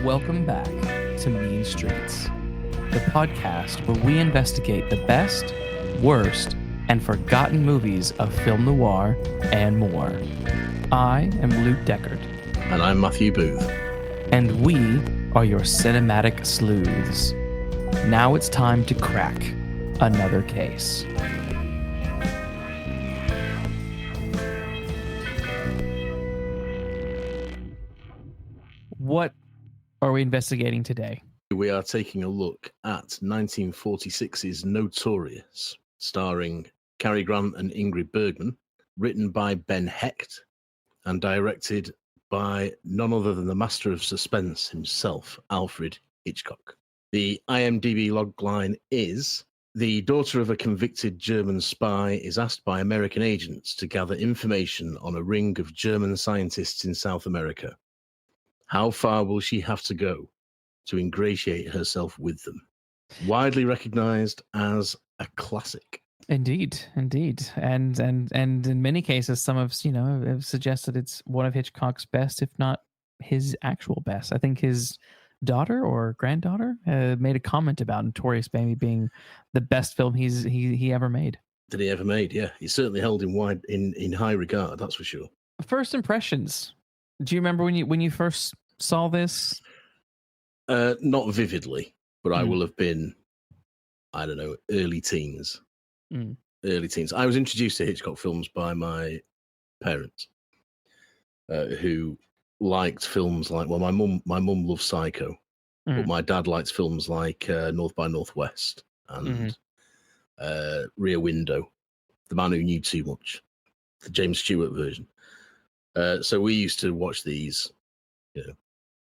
Welcome back to Mean Streets, the podcast where we investigate the best, worst, and forgotten movies of film noir and more. I am Luke Deckard. And I'm Matthew Booth. And we are your cinematic sleuths. Now it's time to crack another case. What are we investigating today? We are taking a look at 1946's Notorious, starring Cary Grant and Ingrid Bergman, written by Ben Hecht, and directed by none other than the master of suspense himself, Alfred Hitchcock. The IMDb logline is: the daughter of a convicted German spy is asked by American agents to gather information on a ring of German scientists in South America. How far will she have to go to ingratiate herself with them? Widely recognized as a classic. Indeed. And in many cases, some have suggested it's one of Hitchcock's best, if not his actual best. I think his daughter or granddaughter made a comment about Notorious maybe being the best film he ever made. That he ever made, yeah. He's certainly held in high regard, that's for sure. First impressions. Do you remember when you first saw this? Not vividly, but I will have been, I don't know, early teens. Early teens. I was introduced to Hitchcock films by my parents, who liked films like, well, my mum loves Psycho, but my dad likes films like North by Northwest and Rear Window, The Man Who Knew Too Much, the James Stewart version. So we used to watch these,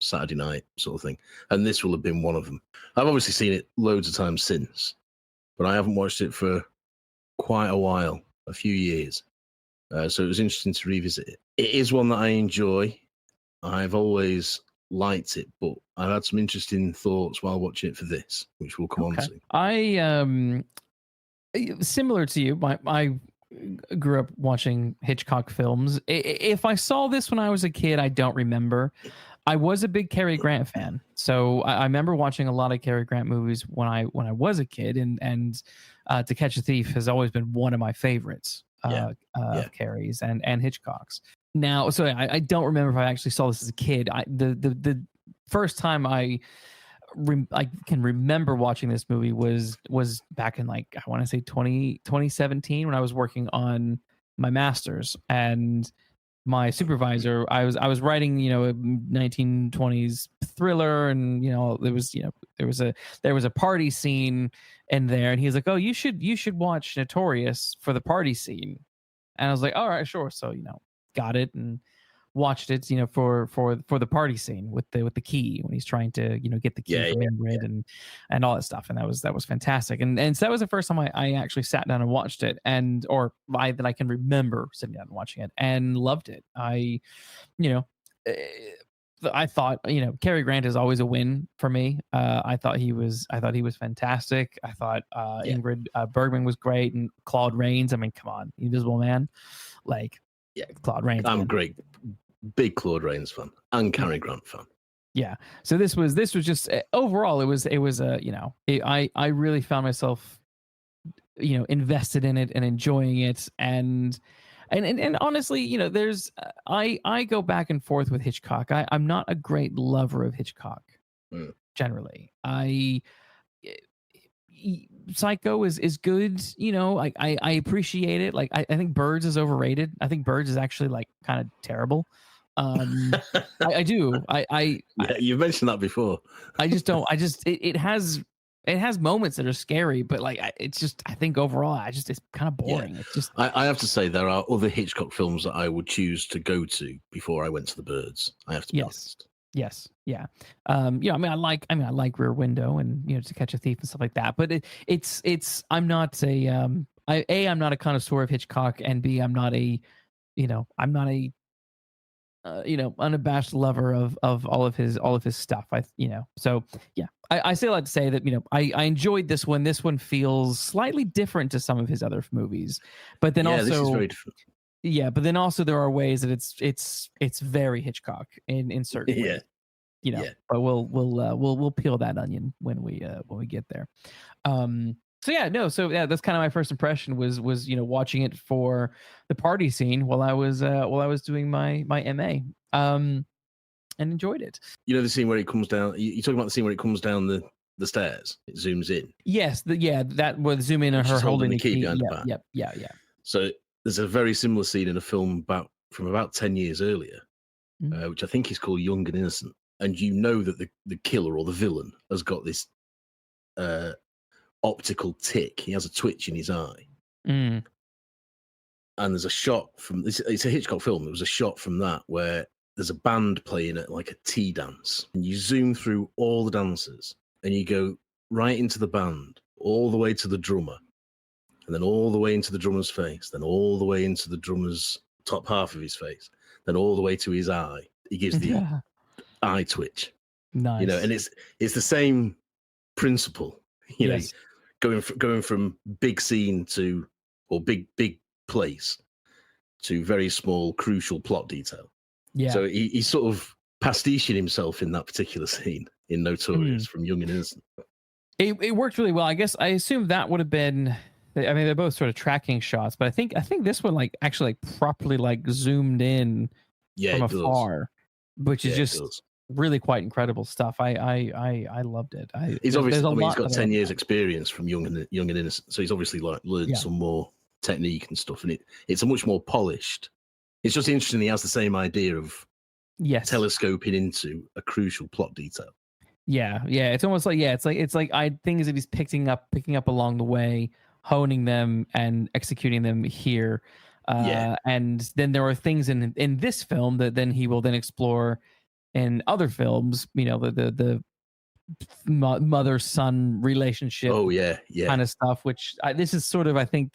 Saturday night sort of thing. And this will have been one of them. I've obviously seen it loads of times since, but I haven't watched it for quite a while, a few years. So it was interesting to revisit it. It is one that I enjoy. I've always liked it, but I've had some interesting thoughts while watching it for this, which we'll come on to. I, similar to you, I grew up watching Hitchcock films. If I saw this when I was a kid, I don't remember. I was a big Cary Grant fan, so I remember watching a lot of Cary Grant movies when I was a kid, and To Catch a Thief has always been one of my favorites of Cary's and Hitchcock's. Now, so I don't remember if I actually saw this as a kid. The first time I can remember watching this movie was back in, like, I want to say 2017 when I was working on my master's, and my supervisor, I was writing, a 1920s thriller, and there was a party scene in there, and he's like, "Oh, you should watch Notorious for the party scene," and I was like, "All right, sure." So got it and watched it, for the party scene with the key when he's trying to get the key from Ingrid and all that stuff, and that was fantastic, and so that was the first time I actually sat down and watched it, that I can remember sitting down and watching it, and loved it. I thought Cary Grant is always a win for me. I thought he was fantastic. I thought Ingrid Bergman was great, and Claude Rains. I mean, come on, Invisible Man, like. Yeah, Claude Rains. I'm great, big Claude Rains fan and Cary Grant fan. Yeah, so this was just overall it was I really found myself invested in it and enjoying it, and honestly there's I go back and forth with Hitchcock. I'm not a great lover of Hitchcock generally. Psycho is good, I appreciate it. Like I think Birds is overrated. I think Birds is actually like kind of terrible. I do. You've mentioned that before. It has moments that are scary, but I think overall it's kind of boring. It's just I have to say there are other Hitchcock films that I would choose to go to before I went to the Birds. I have to be honest. Yes. Yeah. I like Rear Window and To Catch a Thief and stuff like that. But I'm not I'm not a connoisseur of Hitchcock, and B, I'm not a unabashed lover of all of his stuff. So yeah, I still like to say that I enjoyed this one. This one feels slightly different to some of his other movies, but then also this is very different. Yeah, but then also there are ways that it's very Hitchcock in certain ways. but we'll peel that onion when we get there. So that's kind of my first impression was watching it for the party scene while I was doing my MA, and enjoyed it. The scene where it comes down. You're talking about the scene where it comes down the stairs. It zooms in. Yes, that would zoom in on her holding the key behind the back. Yeah. So there's a very similar scene in a film from about 10 years earlier, which I think is called Young and Innocent, and that the killer or the villain has got this optical tick. He has a twitch in his eye. And there's a shot from this. It's a Hitchcock film. There was a shot from that where there's a band playing at like a tea dance, and you zoom through all the dancers, and you go right into the band, all the way to the drummer, and then all the way into the drummer's face, then all the way into the drummer's top half of his face, then all the way to his eye. He gives the eye twitch. Nice. And it's the same principle. Yes. Going from big scene or big place to very small crucial plot detail. Yeah. So he's sort of pastiching himself in that particular scene in Notorious from Young and Innocent. It worked really well. I assume that would have been. I mean, they're both sort of tracking shots, but I think this one actually properly zoomed in from afar, which is just really quite incredible stuff. I loved it. He's obviously he's got 10 years experience from Young and Innocent, so he's obviously learned some more technique and stuff, and it's a much more polished. It's just interesting. He has the same idea of telescoping into a crucial plot detail. Yeah. It's almost like it's things that he's picking up along the way, honing them and executing them here. And then there are things in this film that then he will then explore in other films. The mother-son relationship. Kind of stuff. Which this is sort of, I think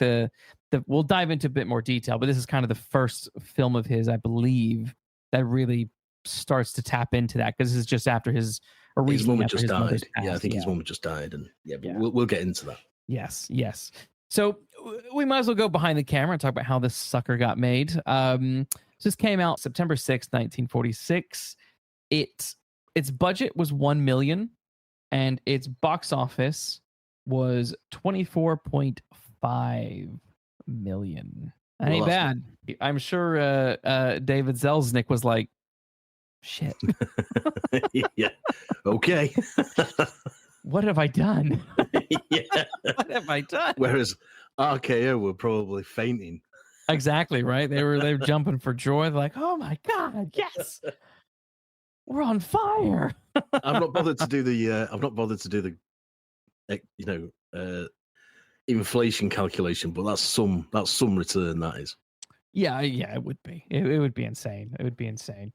we'll dive into a bit more detail, but this is kind of the first film of his, I believe, that really starts to tap into that, because this is just after his mum had just died. Yeah, I think his mum had just died, and we'll get into that. Yes. So we might as well go behind the camera and talk about how this sucker got made. So this came out September 6th, 1946. Its budget was $1 million, and its box office was $24.5 million. That ain't bad. I'm sure David Selznick was like, shit. Yeah. Okay. What have I done? Yeah. What have I done? Whereas RKO were probably fainting. Exactly, right? They were jumping for joy. They're like, oh my God, yes. We're on fire. I'm not bothered to do the inflation calculation, but that's some return, that is. Yeah, it would be. It would be insane. It would be insane.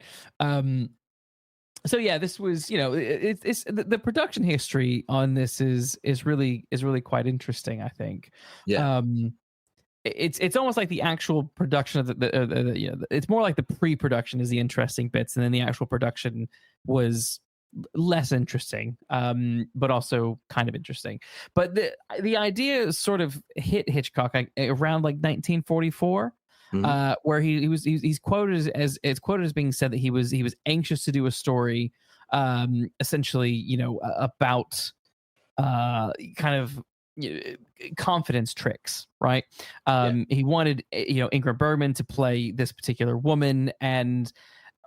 So yeah, this was, it's the production history on this is really quite interesting, I think. Yeah. It's almost like the actual production of it's more like the pre-production is the interesting bits, and then the actual production was less interesting, but also kind of interesting. But the idea sort of hit Hitchcock around 1944. Where he's quoted as being said that he was anxious to do a story, essentially, about kind of confidence tricks, right? He wanted Ingrid Bergman to play this particular woman, and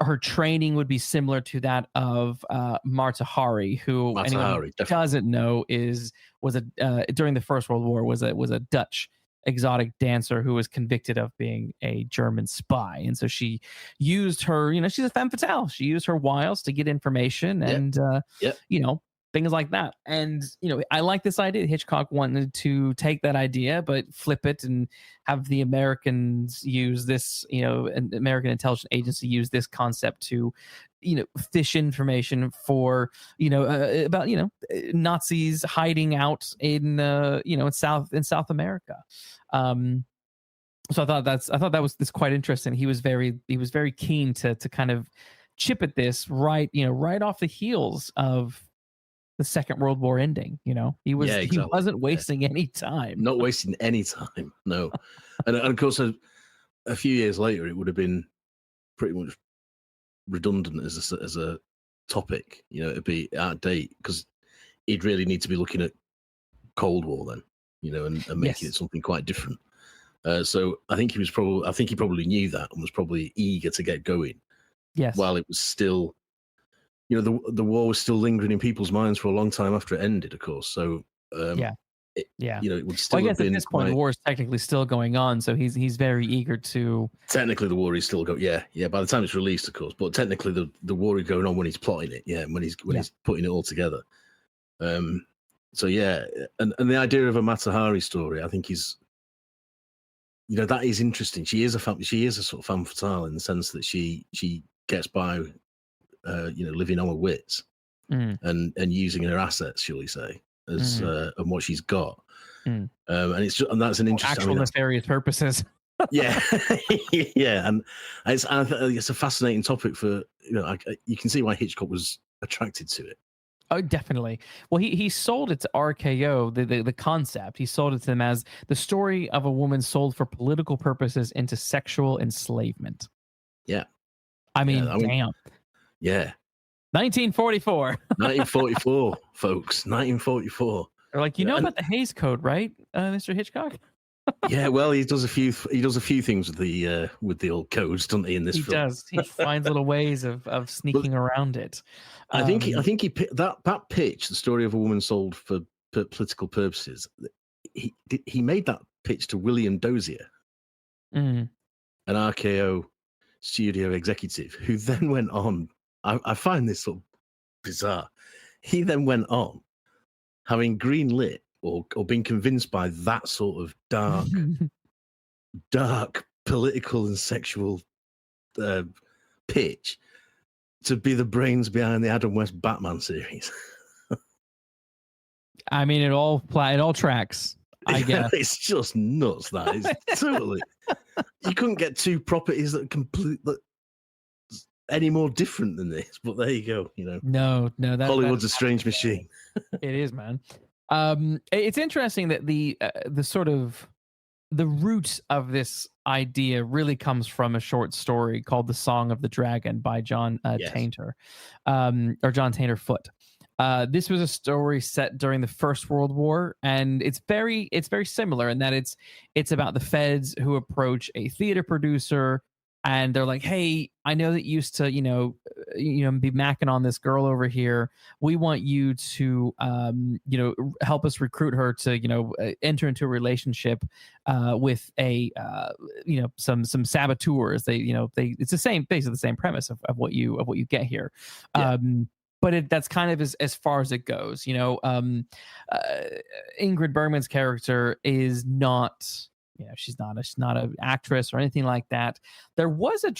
her training would be similar to that of Marta Hari, who anyone doesn't know was during the First World War was a Dutch exotic dancer who was convicted of being a German spy. And so she used her, she's a femme fatale. She used her wiles to get information and, things like that. And, I like this idea. Hitchcock wanted to take that idea, but flip it and have the Americans use this, an American intelligence agency use this concept to, fish information for, about, Nazis hiding out in, in South America. So I thought that was quite interesting. He was very keen to kind of chip at this right off the heels of the Second World War ending. He wasn't wasting any time. Not wasting any time. No. and of course, a few years later, it would have been pretty much redundant as a topic. You know, it'd be out of date because he'd really need to be looking at Cold War then, you know, and making it something quite different. So I think he probably knew that and was probably eager to get going. Yes. While it was still, you know, the war was still lingering in people's minds for a long time after it ended, of course. So you know, it would still. Well, I guess have been at this point the war is technically still going on, so he's very eager to. Technically, the war is still going. Yeah. By the time it's released, of course, but technically the war is going on when he's plotting it. Yeah, when he's putting it all together. So yeah, and the idea of a Mata-Hari story, I think is, you know, that is interesting. She is a sort of femme fatale in the sense that she gets by, you know, living on her wits and using her assets, shall we say, as and what she's got. And it's just, and that's an interesting actual nefarious purposes. Yeah, yeah, and it's a fascinating topic for, you know, you can see why Hitchcock was attracted to it. Oh, definitely. Well, he sold it to RKO, the concept. He sold it to them as the story of a woman sold for political purposes into sexual enslavement. Yeah. I mean, damn. Yeah. 1944. 1944, folks. 1944. They're like, you know about the Hays Code, right, Mr. Hitchcock? Yeah, well, he does a few things with the old codes, doesn't he? In this film, he does. He finds little ways of sneaking around it. I think he that pitch, the story of a woman sold for political purposes. He made that pitch to William Dozier, an RKO studio executive, who then went on. I find this sort of bizarre. He then went on, having greenlit or been convinced by that sort of dark political and sexual pitch to be the brains behind the Adam West Batman series. I mean, it all tracks. I guess it's just nuts. That is totally. You couldn't get two properties that are any more different than this. But there you go. You know, no, Hollywood's a strange machine. It is, man. It's interesting that the sort of the root of this idea really comes from a short story called "The Song of the Dragon" by John Taintor, or John Taintor Foote. This was a story set during the First World War, and it's very similar in that it's about the feds who approach a theater producer. And they're like, hey, I know that you used to, you know, be macking on this girl over here. We want you to, you know, help us recruit her to, you know, enter into a relationship with a, you know, some saboteurs. It's basically the same premise of what you get here. Yeah. But that's kind of as far as it goes. You know, Ingrid Bergman's character is not. You know, she's not an actress or anything like that. There was a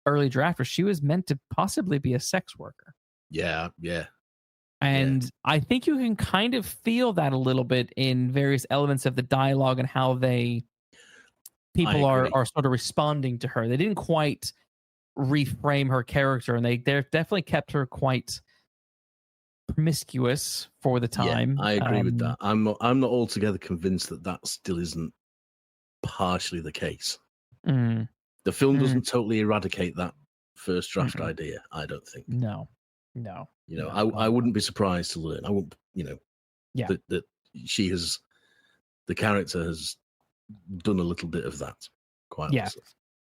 early draft where she was meant to possibly be a sex worker. Yeah. And I think you can kind of feel that a little bit in various elements of the dialogue and how people are sort of responding to her. They didn't quite reframe her character, and they definitely kept her quite promiscuous for the time. Yeah, I agree with that. I'm not altogether convinced that still isn't partially the case. The film doesn't totally eradicate that first draft idea, I don't think. No. You know, I wouldn't be surprised to learn. I wouldn't, you know, that the character has done a little bit of that. Quite honestly.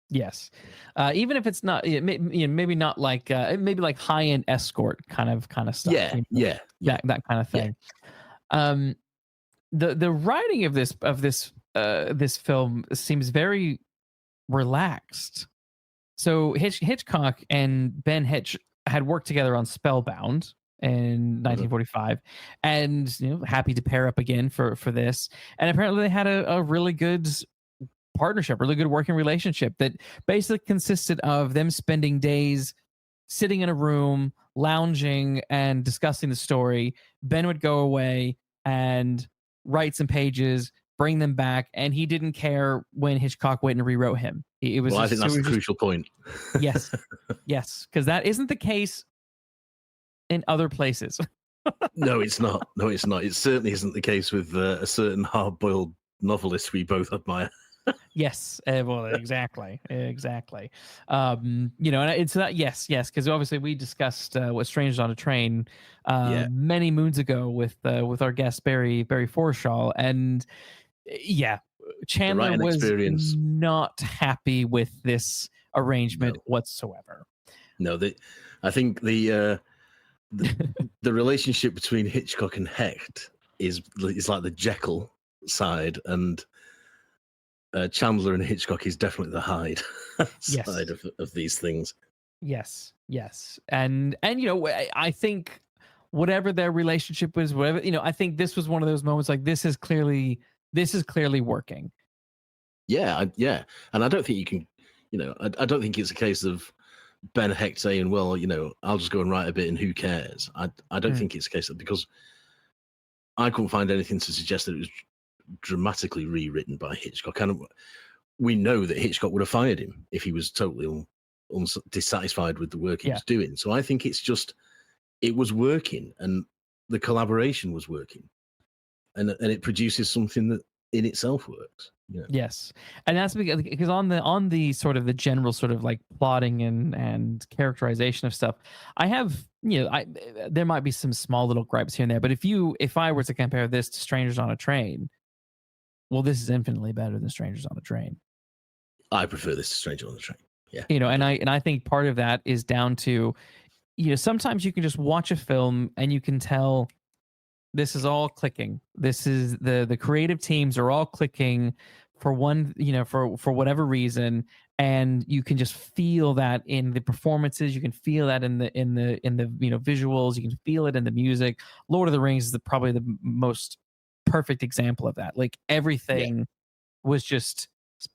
Yes. Even if it's not, maybe not like maybe like high-end escort kind of stuff. Yeah, you know? That kind of thing. Yeah. The writing of this film seems very relaxed. So Hitchcock and Ben Hecht had worked together on Spellbound in 1945, and you know, happy to pair up again for this. And apparently, they had a really good partnership, really good working relationship that basically consisted of them spending days sitting in a room, lounging, and discussing the story. Ben would go away and write some pages, bring them back, and he didn't care when Hitchcock went and rewrote him. It was. Well, I think that's the crucial point. Yes, because that isn't the case in other places. No, it's not. It certainly isn't the case with a certain hard-boiled novelist we both admire. Yes, well, exactly. And it's that. Yes, because obviously we discussed what Strangers on a Train many moons ago with our guest Barry Forshaw, and Chandler was experience. not happy with this arrangement whatsoever. No, I think the relationship between Hitchcock and Hecht is like the Jekyll side, and Chandler and Hitchcock is definitely the Hyde side of these things. Yes, and I think whatever their relationship was, I think this was one of those moments like this is clearly working. Yeah, and I don't think you can, I don't think it's a case of Ben Hecht saying, well, I'll just go and write a bit and who cares. I don't think it's a case of, because I couldn't find anything to suggest that it was dramatically rewritten by Hitchcock, and we know that Hitchcock would have fired him if he was totally dissatisfied with the work he was doing. So I think it's just, it was working, and the collaboration was working, and it produces something that in itself works. Yes, and that's because on the sort of the general sort of like plotting and characterization of stuff, I have there might be some small little gripes here and there, but if I were to compare this to Strangers on a Train, well, this is infinitely better than Strangers on a Train. I prefer this to Strangers on a Train. Yeah, and I think part of that is down to sometimes you can just watch a film and you can tell this is all clicking. This is the creative teams are all clicking for one, for whatever reason, and you can just feel that in the performances. You can feel that in the visuals. You can feel it in the music. Lord of the Rings is probably the most perfect example of that. Like everything was just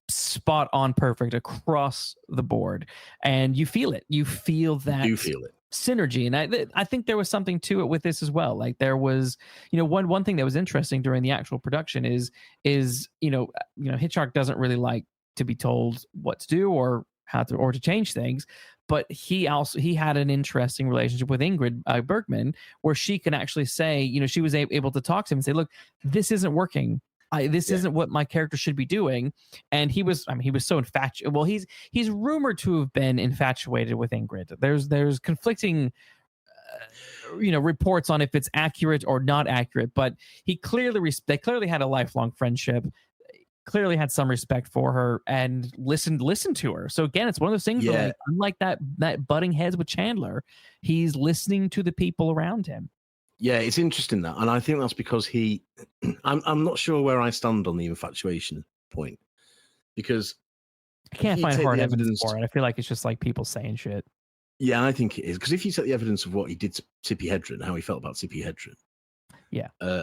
spot on, perfect across the board, and you feel it. You feel that. You feel it. Synergy, and I think there was something to it with this as well. Like there was, one thing that was interesting during the actual production is Hitchcock doesn't really like to be told what to do or how to or to change things, but he had an interesting relationship with Ingrid Bergman, where she can actually say, she was able to talk to him and say, look, this isn't working. This isn't what my character should be doing. And he was so infatuated. Well, he's rumored to have been infatuated with Ingrid. There's conflicting, reports on if it's accurate or not accurate, but they clearly had a lifelong friendship, clearly had some respect for her and listened to her. So again, it's one of those things where, like, unlike that butting heads with Chandler, he's listening to the people around him. Yeah, it's interesting that, and I think that's because I'm not sure where I stand on the infatuation point, because I can't find hard evidence for it. I feel like it's just like people saying shit. Yeah, I think it is, because if you take the evidence of what he did to Tippi Hedren, how he felt about Tippi Hedren,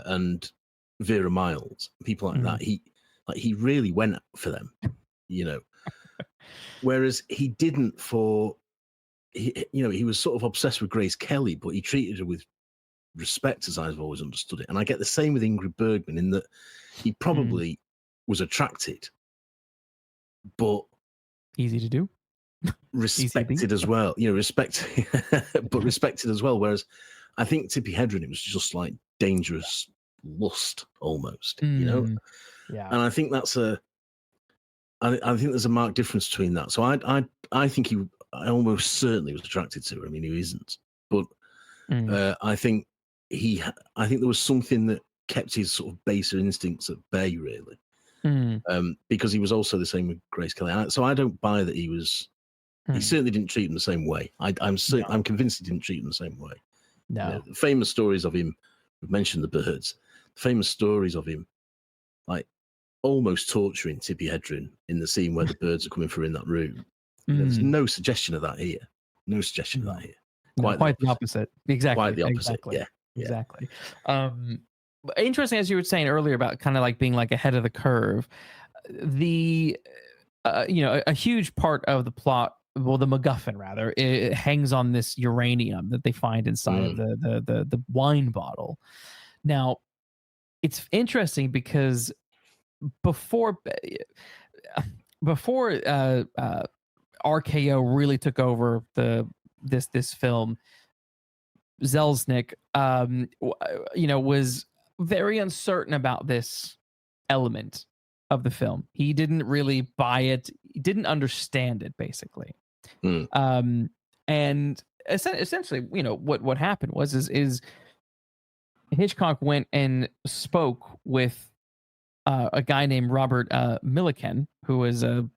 and Vera Miles, people like that, he really went for them, whereas he didn't he was sort of obsessed with Grace Kelly, but he treated her with respect, as I've always understood it. And I get the same with Ingrid Bergman, in that he probably was attracted, but easy to do, respected as well. But respected as well. Whereas I think Tippi Hedren, it was just like dangerous lust almost, Yeah. And I think that's I think there's a marked difference between that. So I think I almost certainly was attracted to her. I mean, who isn't? But I think there was something that kept his sort of baser instincts at bay, really, because he was also the same with Grace Kelly. So I don't buy that he was. He certainly didn't treat him the same way. I'm convinced he didn't treat him the same way. No, the famous stories of him. We've mentioned the birds. Famous stories of him, like almost torturing Tippi Hedren in the scene where the birds are coming through in that room. There's no suggestion of that here. No suggestion of that here. Quite the opposite. Exactly. Quite the opposite. Exactly. Yeah. Exactly. Interesting, as you were saying earlier about kind of like being like ahead of the curve. The a huge part of the plot, well, the MacGuffin rather, it hangs on this uranium that they find inside of the wine bottle. Now, it's interesting because before RKO really took over this film, Selznick, was very uncertain about this element of the film. He didn't really buy it. He didn't understand it, basically. And essentially, you know, what happened is Hitchcock went and spoke with a guy named Robert Millikan, who was a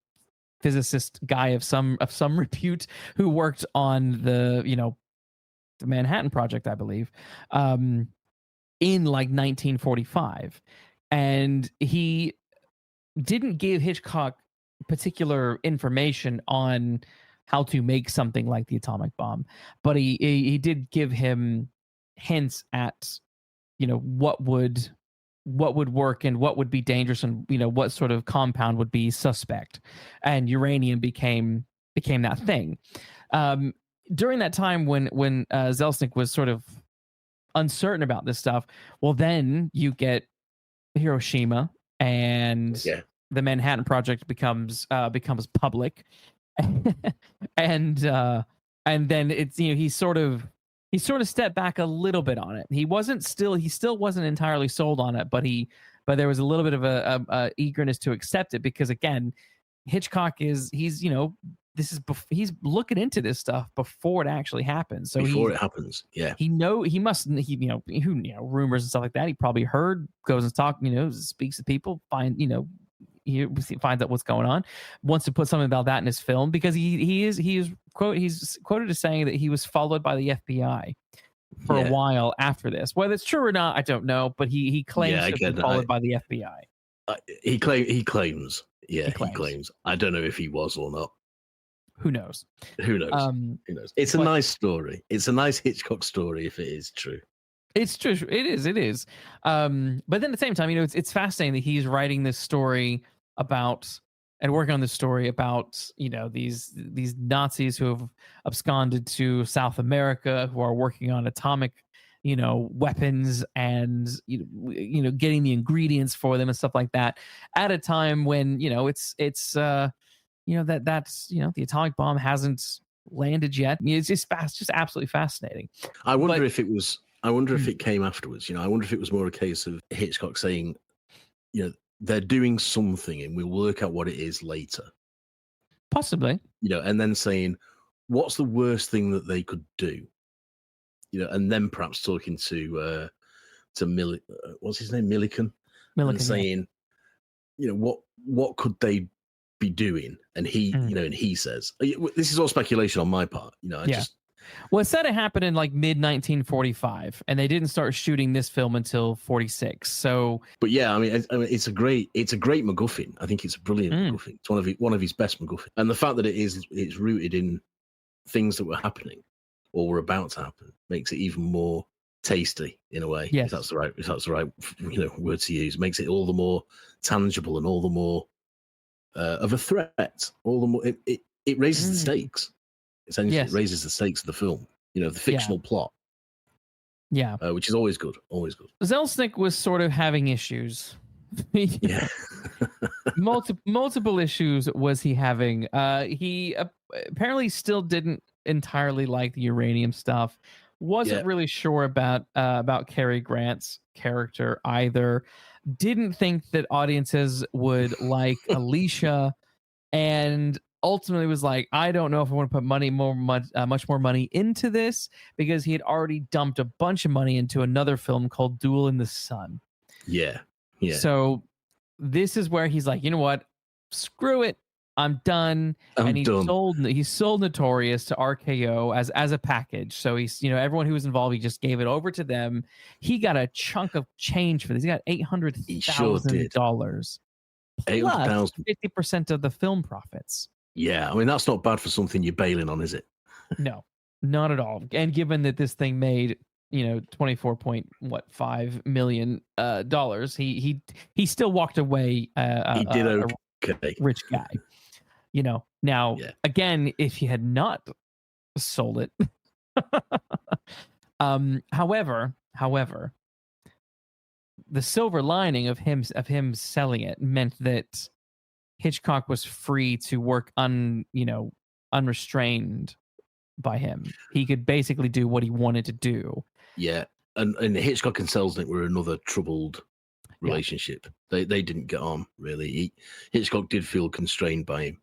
physicist guy of some repute, who worked on the Manhattan Project, I believe, in like 1945, and he didn't give Hitchcock particular information on how to make something like the atomic bomb, but he did give him hints at what would work and what would be dangerous, and what sort of compound would be suspect, and uranium became that thing. During that time when Selznick was sort of uncertain about this stuff, well, then you get Hiroshima, and the Manhattan Project becomes public, and then it's he sort of stepped back a little bit on it. He still wasn't entirely sold on it, but there was a little bit of a eagerness to accept it, because again, Hitchcock he's looking into this stuff before it actually happens. So it happens, yeah. Rumors and stuff like that. He probably heard, goes and speaks to people, he finds out what's going on, wants to put something about that in his film, because he's quoted as saying that he was followed by the FBI for a while after this. Whether it's true or not, I don't know, but he claims to have been followed by the FBI. He claims. Yeah, he claims. I don't know if he was or not. Who knows? Who knows? It's a nice story. It's a nice Hitchcock story if it is true. It's true. It is. But then at the same time, it's fascinating that he's writing this story about and working on this story about these Nazis who have absconded to South America, who are working on atomic weapons, and getting the ingredients for them and stuff like that, at a time when that's the atomic bomb hasn't landed yet. It's just absolutely fascinating. I wonder if it came afterwards. I wonder if it was more a case of Hitchcock saying, they're doing something and we'll work out what it is later. Possibly. And then saying, what's the worst thing that they could do? And then perhaps talking to what's his name? Millikan, and saying, what could they be doing? And he, and he says, this is all speculation on my part. Well, it said it happened in like mid 1945, and they didn't start shooting this film until 46. So, but yeah, I mean, it's a great MacGuffin. I think it's a brilliant MacGuffin. It's one of his best MacGuffin, and the fact that it's rooted in things that were happening or were about to happen makes it even more tasty in a way. Yes. If that's the right word to use. It makes it all the more tangible and all the more of a threat. All the more it raises the stakes. Essentially, it raises the stakes of the film. The fictional plot. Yeah, which is always good. Always good. Selznick was sort of having issues. Yeah, multiple issues was he having. He apparently still didn't entirely like the uranium stuff. Wasn't really sure about Cary Grant's character either. Didn't think that audiences would like Alicia, and ultimately was like, I don't know if I want to put much more money into this, because he had already dumped a bunch of money into another film called Duel in the Sun. Yeah. So this is where he's like, you know what? Screw it. I'm done. He sold Notorious to RKO as a package. So he's, everyone who was involved, he just gave it over to them. He got a chunk of change for this. He got $800,000. Plus 50% of the film profits. Yeah, I mean, that's not bad for something you're bailing on, is it? No, not at all. And given that this thing made, $24.5 million, he still walked away. He did okay. A rich guy. Now again, if he had not sold it, however, the silver lining of him selling it meant that Hitchcock was free to work unrestrained by him. He could basically do what he wanted to do. Yeah, and Hitchcock and Selznick were another troubled relationship. They didn't get on really. Hitchcock did feel constrained by him.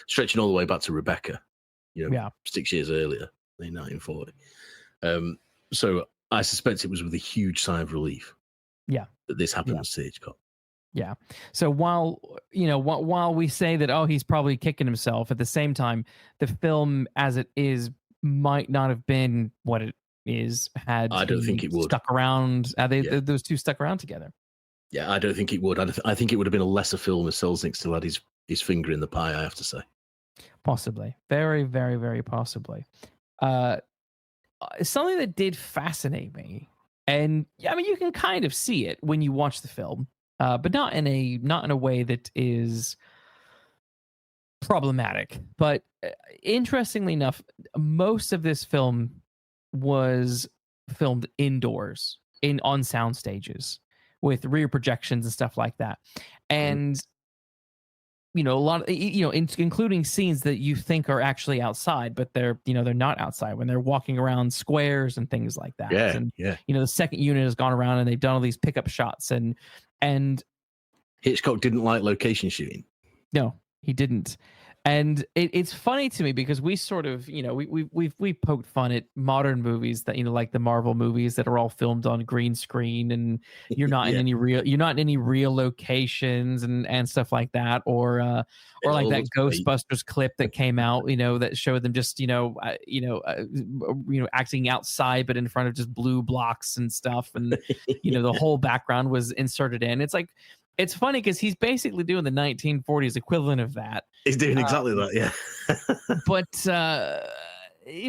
Stretching all the way back to Rebecca, 6 years earlier in 1940. So I suspect it was with a huge sigh of relief. Yeah, that this happens to Hitchcock. Yeah. So while we say that he's probably kicking himself, at the same time, the film as it is might not have been what it is had I don't think it would stuck around. Those two stuck around together. Yeah, I don't think it would. I think it would have been a lesser film if Selznick still had his finger in the pie. I have to say, possibly, very, very, very possibly. Something that did fascinate me, and I mean, you can kind of see it when you watch the film, but not in a way that is problematic. But interestingly enough, most of this film was filmed indoors on sound stages with rear projections and stuff like that, and a lot of including scenes that you think are actually outside, but they're not outside when they're walking around squares and things like that. The second unit has gone around and they've done all these pickup shots and Hitchcock didn't like location shooting. No, he didn't. And it's funny to me because we sort of, we've poked fun at modern movies that, like the Marvel movies that are all filmed on green screen and you're not in any real locations and stuff like that, or like that Ghostbusters clip that came out, that showed them just, acting outside but in front of just blue blocks and stuff, and the whole background was inserted in. It's like, it's funny because he's basically doing the 1940s equivalent of that. He's doing exactly that, yeah. but I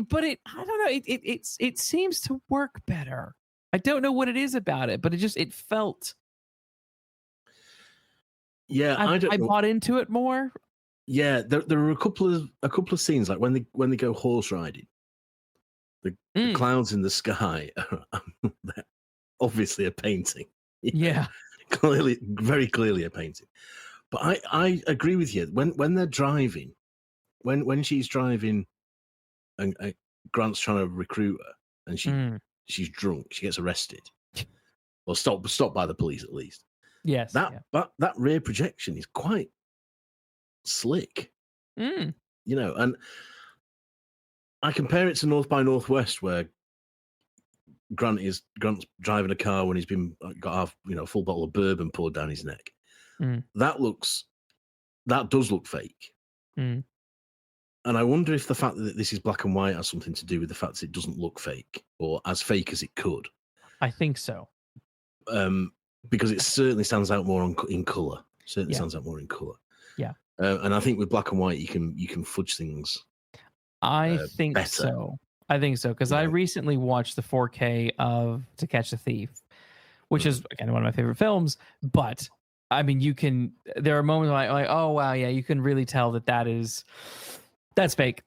don't know. It seems to work better. I don't know what it is about it, but it felt. Yeah, I bought into it more. Yeah, there are a couple of scenes like when they go horse riding. The clouds in the sky are obviously a painting. Yeah. Clearly, very clearly a painting. But I agree with you. When they're driving, when she's driving and Grant's trying to recruit her and she's drunk, she gets arrested. Or stopped by the police at least. Yes. That rear projection is quite slick. And I compare it to North by Northwest, where Grant's driving a car when he's got a full bottle of bourbon poured down his neck. That does look fake. And I wonder if the fact that this is black and white has something to do with the fact that it doesn't look fake, or as fake as it could. I think so. Because it certainly stands out more in colour. Stands out more in colour. Yeah. And I think with black and white you can fudge things. I think better. so. I think so, because I recently watched the 4K of To Catch a Thief, which is, again, one of my favorite films. But I mean, there are moments like, oh wow, yeah, you can really tell that's fake.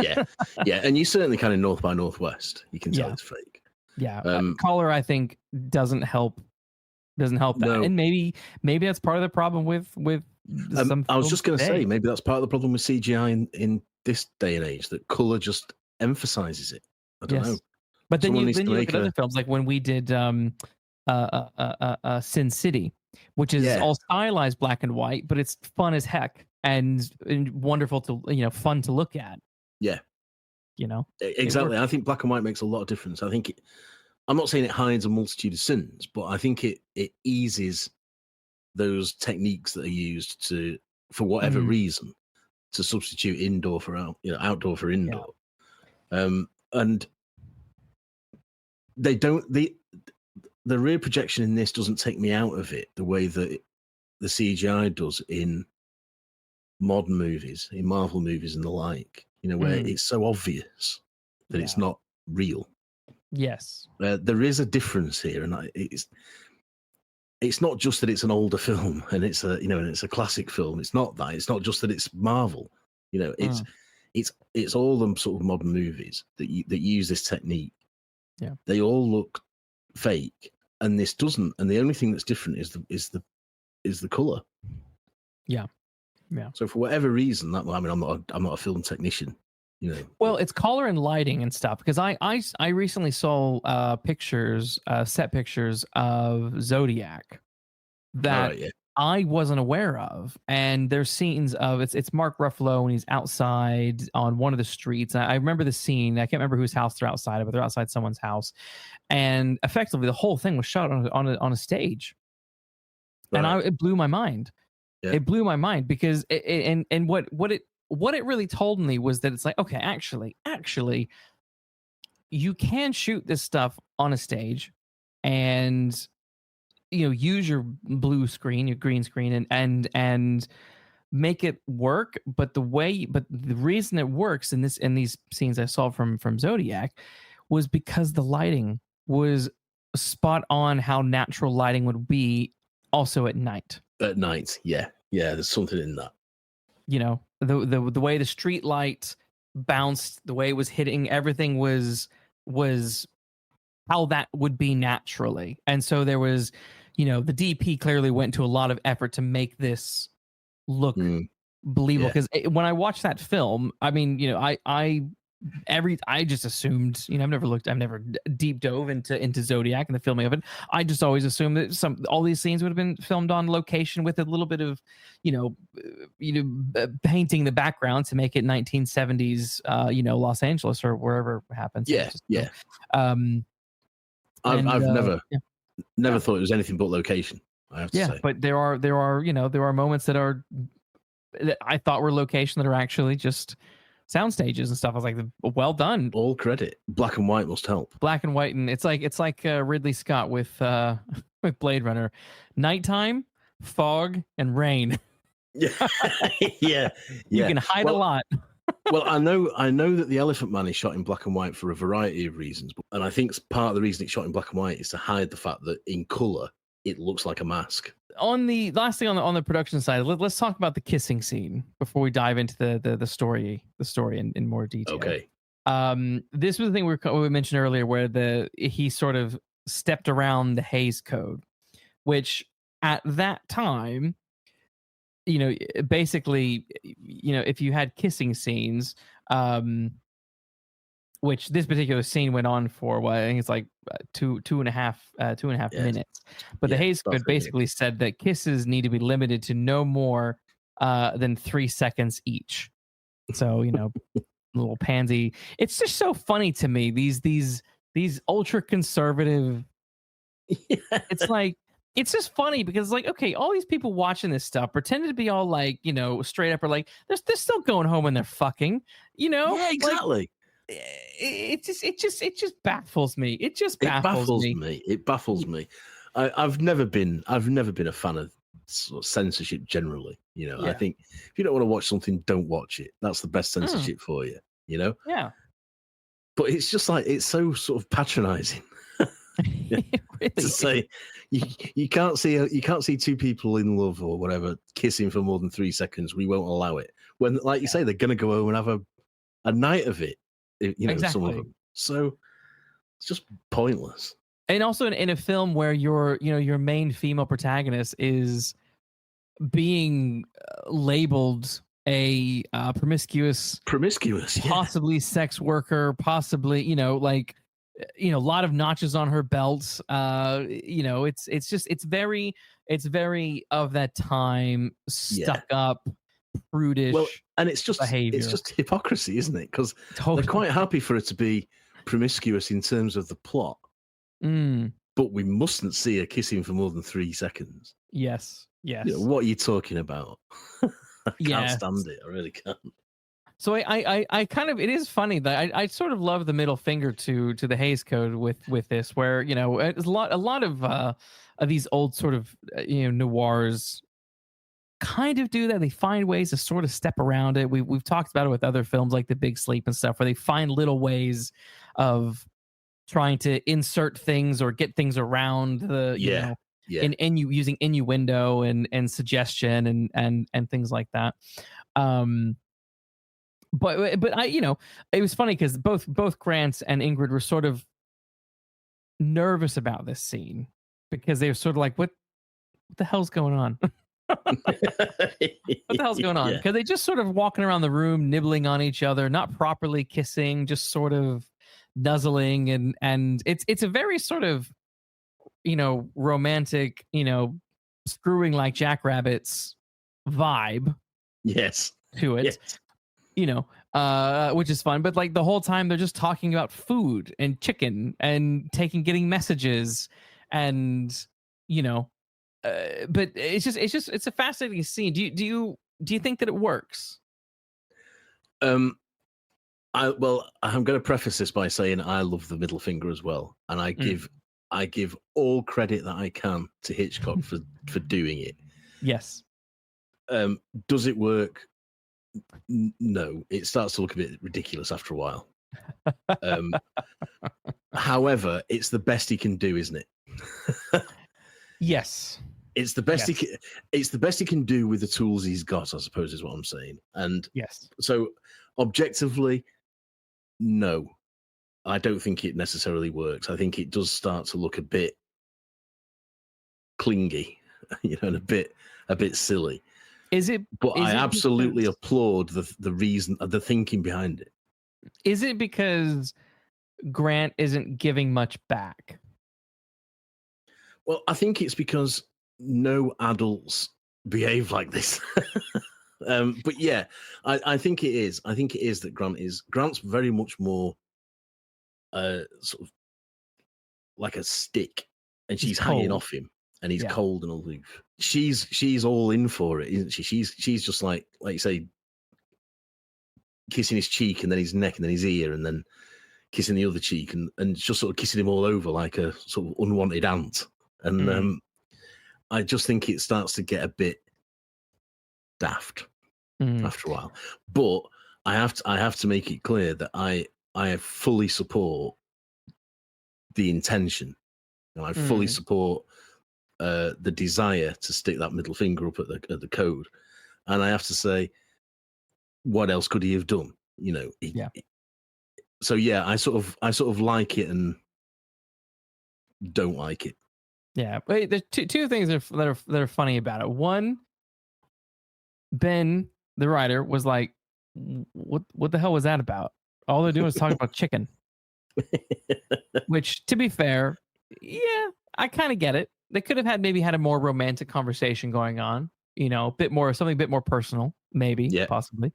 yeah, and you certainly kind of North by Northwest, you can tell it's fake. Yeah, color I think doesn't help that, no. And maybe that's part of the problem with some. I was just going to say maybe that's part of the problem with CGI in this day and age, that color just emphasizes it. I don't know. But then you look at other films, like when we did Sin City, which is all stylized black and white, but it's fun as heck and wonderful to fun to look at. Yeah, exactly. I think black and white makes a lot of difference. I think I'm not saying it hides a multitude of sins, but I think it eases those techniques that are used for whatever reason, to substitute indoor for outdoor for indoor. And they don't. The rear projection in this doesn't take me out of it the way that the CGI does in modern movies, in Marvel movies and the like. Where it's so obvious that it's not real. Yes, there is a difference here, and it's not just that it's an older film and it's a classic film. It's not that. It's not just that it's Marvel. It's all them sort of modern movies that use this technique. Yeah, they all look fake, and this doesn't. And the only thing that's different is the color. Yeah. So for whatever reason, I'm not a film technician, Well, it's color and lighting and stuff, because I recently saw set pictures of Zodiac that I wasn't aware of, and there's scenes of it's Mark Ruffalo when he's outside on one of the streets. I remember the scene. I can't remember whose house they're outside of, but they're outside someone's house, and effectively the whole thing was shot on a stage, and it blew my mind. Yeah. It blew my mind because what it really told me was that it's like, okay, actually, you can shoot this stuff on a stage, and use your blue screen, your green screen, and make it work. But the reason it works in these scenes I saw from Zodiac was because the lighting was spot on how natural lighting would be also at night. At night, yeah, there's something in that. The way the street light bounced, the way it was hitting, everything was how that would be naturally. And so there was, the DP clearly went to a lot of effort to make this look believable. Because when I watched that film, I mean, I just assumed, I've never deep dove into Zodiac and the filming of it. I just always assumed that all these scenes would have been filmed on location with a little bit of, painting the background to make it 1970s, Los Angeles or wherever it happens. I've never thought it was anything but location. I have to say. But there are moments that I thought were location that are actually just sound stages and stuff. I was like, well done. All credit. Black and white must help. Black and white, and it's like Ridley Scott with Blade Runner. Nighttime, fog, and rain. Yeah. You can hide a lot. Well, I know that The Elephant Man is shot in black and white for a variety of reasons, and I think part of the reason it's shot in black and white is to hide the fact that in color it looks like a mask. On the last thing on the production side, let's talk about the kissing scene before we dive into the story in more detail. Okay. This was the thing we mentioned earlier, where he sort of stepped around the Hays Code, which at that time, basically, if you had kissing scenes, which this particular scene went on for, I think it's like two and a half minutes. But the Hays Code basically said that kisses need to be limited to no more than 3 seconds each. So, little pansy. It's just so funny to me. These ultra conservative. It's like, it's just funny because, like, okay, all these people watching this stuff pretended to be all like, straight up, or like they're still going home and they're fucking, Yeah, exactly. Like, it just baffles me. It baffles me. I've never been a fan of sort of censorship generally. I think if you don't want to watch something, don't watch it. That's the best censorship for you. Yeah. But it's just like, it's so sort of patronizing. Really to say you can't see two people in love or whatever kissing for more than 3 seconds. We won't allow it. When, like you say, they're going to go home and have a night of it. Exactly. Some of them. So it's just pointless. And also in a film where your main female protagonist is being labeled a promiscuous, possibly sex worker, possibly a lot of notches on her belt. It's very of that time, stuck up, prudish. Well, and it's just behavior. It's just hypocrisy, isn't it? Because they're quite happy for it to be promiscuous in terms of the plot, but we mustn't see her kissing for more than 3 seconds. Yes. What are you talking about? I can't stand it. I really can't. So I kind of, it is funny that I sort of love the middle finger to the Hays Code with this, where it's a lot of these old sort of noirs kind of do that. They find ways to sort of step around it. We've talked about it with other films like The Big Sleep and stuff, where they find little ways of trying to insert things or get things around the using innuendo and suggestion and things like that. But I, it was funny because both Grant and Ingrid were sort of nervous about this scene because they were sort of like, what the hell's going on? What the hell's going on? Because they just sort of walking around the room, nibbling on each other, not properly kissing, just sort of nuzzling, and it's a very sort of, romantic, screwing like jackrabbits vibe. Yes. To it. Yes. Which is fun, but like the whole time they're just talking about food and chicken and getting messages, and but it's a fascinating scene. Do you think that it works? I'm going to preface this by saying I love the middle finger as well, and I give all credit that I can to Hitchcock for doing it. Yes. Does it work? No, it starts to look a bit ridiculous after a while. However, it's the best he can do, isn't it? Yes. It's the best it's the best he can do with the tools he's got, I suppose, is what I'm saying. And yes. So objectively, no, I don't think it necessarily works. I think it does start to look a bit clingy, and a bit silly. Is it? But I absolutely applaud the reason, the thinking behind it. Is it because Grant isn't giving much back? Well, I think it's because no adults behave like this. But yeah, I think it is. I think it is that Grant's very much more sort of like a stick, and she's hanging off him, and he's cold and aloof. She's all in for it, isn't she? She's just like you say, kissing his cheek and then his neck and then his ear and then kissing the other cheek and just sort of kissing him all over like a sort of unwanted aunt. And I just think it starts to get a bit daft after a while. But I have to make it clear that I fully support the intention, and I fully support the desire to stick that middle finger up at the code. And I have to say, what else could he have done? So yeah, I sort of like it and don't like it. Yeah, but there's two things that are funny about it. One, Ben, the writer, was like, "What the hell was that about? All they're doing is talking about chicken." Which, to be fair, yeah, I kind of get it. They could have maybe had a more romantic conversation going on. Something a bit more personal, maybe, possibly.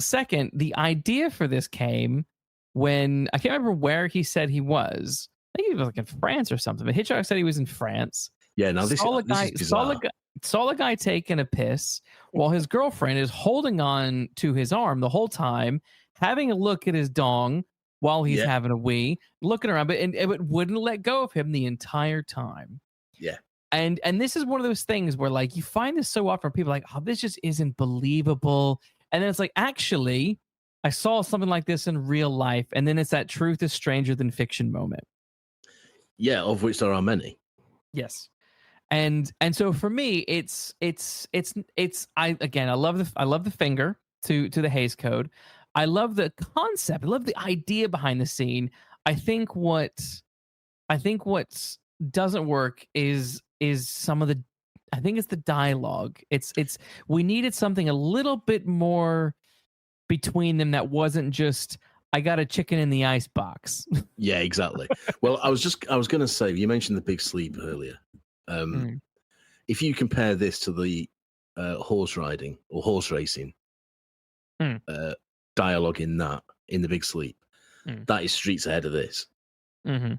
Second, the idea for this came when I can't remember where he said he was. I think he was like in France or something. But Hitchcock said he was in France. Yeah, now this is bizarre. Saw a guy taking a piss while his girlfriend is holding on to his arm the whole time, having a look at his dong while he's having a wee, looking around, but it wouldn't let go of him the entire time. Yeah. And this is one of those things where like you find this so often, people are like, oh, this just isn't believable. And then it's like, actually, I saw something like this in real life. And then it's that truth is stranger than fiction moment. Yeah, of which there are many. Yes. And so for me, it's I love the finger to the Hays Code. I love the concept. I love the idea behind the scene. I think what doesn't work is some of the, I think it's the dialogue. It's we needed something a little bit more between them that wasn't just I got a chicken in the ice box. Yeah, exactly. Well, I was going to say, you mentioned The Big Sleep earlier. If you compare this to the horse riding or horse racing dialogue in The Big Sleep, that is streets ahead of this. That's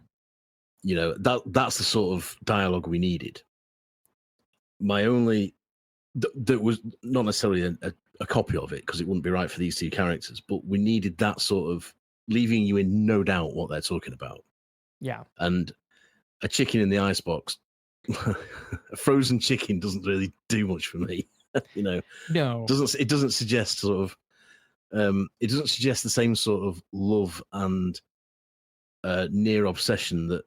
the sort of dialogue we needed. My only that was not necessarily a copy of it, because it wouldn't be right for these two characters, but we needed that sort of leaving you in no doubt what they're talking about. Yeah. And a chicken in the icebox, a frozen chicken doesn't really do much for me. No. It doesn't suggest sort of it doesn't suggest the same sort of love and near obsession that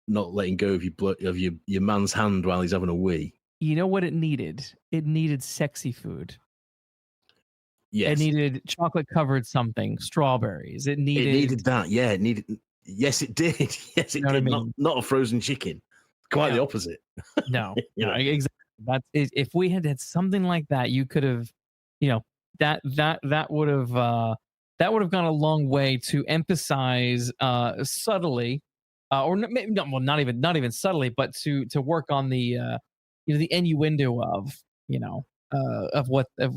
not letting go of your man's hand while he's having a wee. You know what it needed? It needed sexy food. Yes. It needed chocolate covered something, strawberries. It needed that. Yeah, it needed. Yes, it did. Yes, it did. I mean? Not a frozen chicken. Quite the opposite. No, exactly. if we had something like that, you could have, that would have gone a long way to emphasize subtly, or maybe not even subtly, but to work on the the innuendo of kind of what they're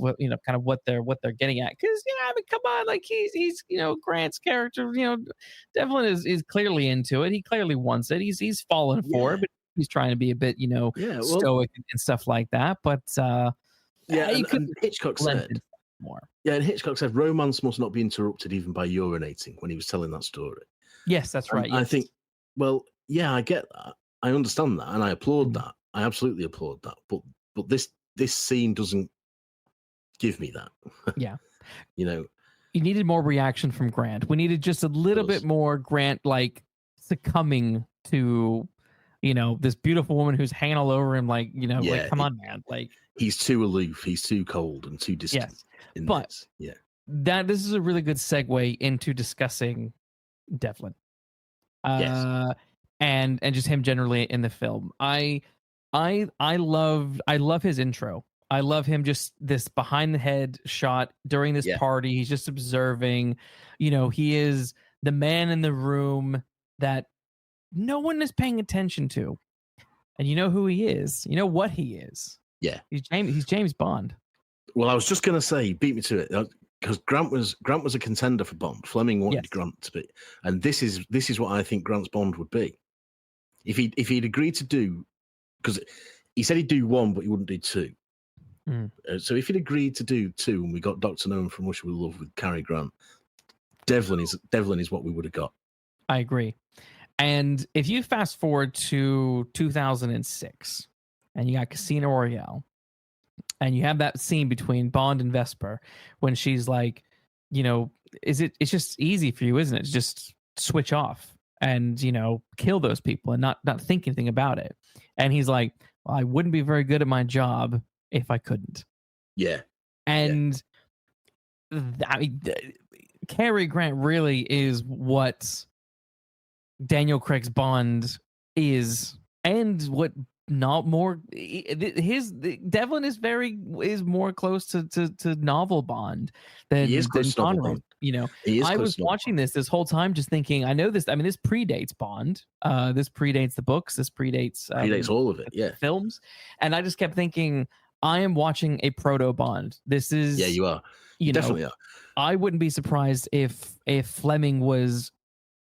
getting at. Because I mean, come on, like he's Grant's character, Devlin is clearly into it. He clearly wants it. He's fallen for it, but he's trying to be a bit stoic and stuff like that. But and Hitchcock said more. Yeah, and Hitchcock said romance must not be interrupted even by urinating when he was telling that story. Yes, that's right. Yes. I think, well, yeah, I get that. I understand that, and I applaud that. I absolutely applaud that. But this scene doesn't give me that. Yeah. You needed more reaction from Grant. We needed just a little bit more Grant, like succumbing to, this beautiful woman who's hanging all over him. Like, like, come on, man. Like, he's too aloof. He's too cold and too distant. Yes. But this is a really good segue into discussing Devlin. And just him generally in the film. I love his intro. I love him, just this behind the head shot during this party. He's just observing. He is the man in the room that no one is paying attention to. And you know who he is. You know what he is. Yeah. He's James Bond. Well, I was just going to say, beat me to it, because Grant was a contender for Bond. Fleming wanted Grant to be, and this is what I think Grant's Bond would be. If he'd agreed to do, because he said he'd do one, but he wouldn't do two. So if he'd agreed to do two, and we got Dr. No from Russia with Love with Cary Grant, Devlin is what we would have got. I agree. And if you fast forward to 2006, and you got Casino Royale, and you have that scene between Bond and Vesper when she's like, it's just easy for you, isn't it? To just switch off and, kill those people and not think anything about it. And he's like, well, I wouldn't be very good at my job if I couldn't. Yeah. And I mean, Cary Grant really is what Daniel Craig's Bond is, and what not more Devlin is more close to novel Bond than Connery. I was watching this whole time just thinking, I know this. I mean, this predates Bond. This predates the books. This predates all of it. Yeah, films. And I just kept thinking, I am watching a proto Bond. This is you are. You definitely are. I wouldn't be surprised if Fleming was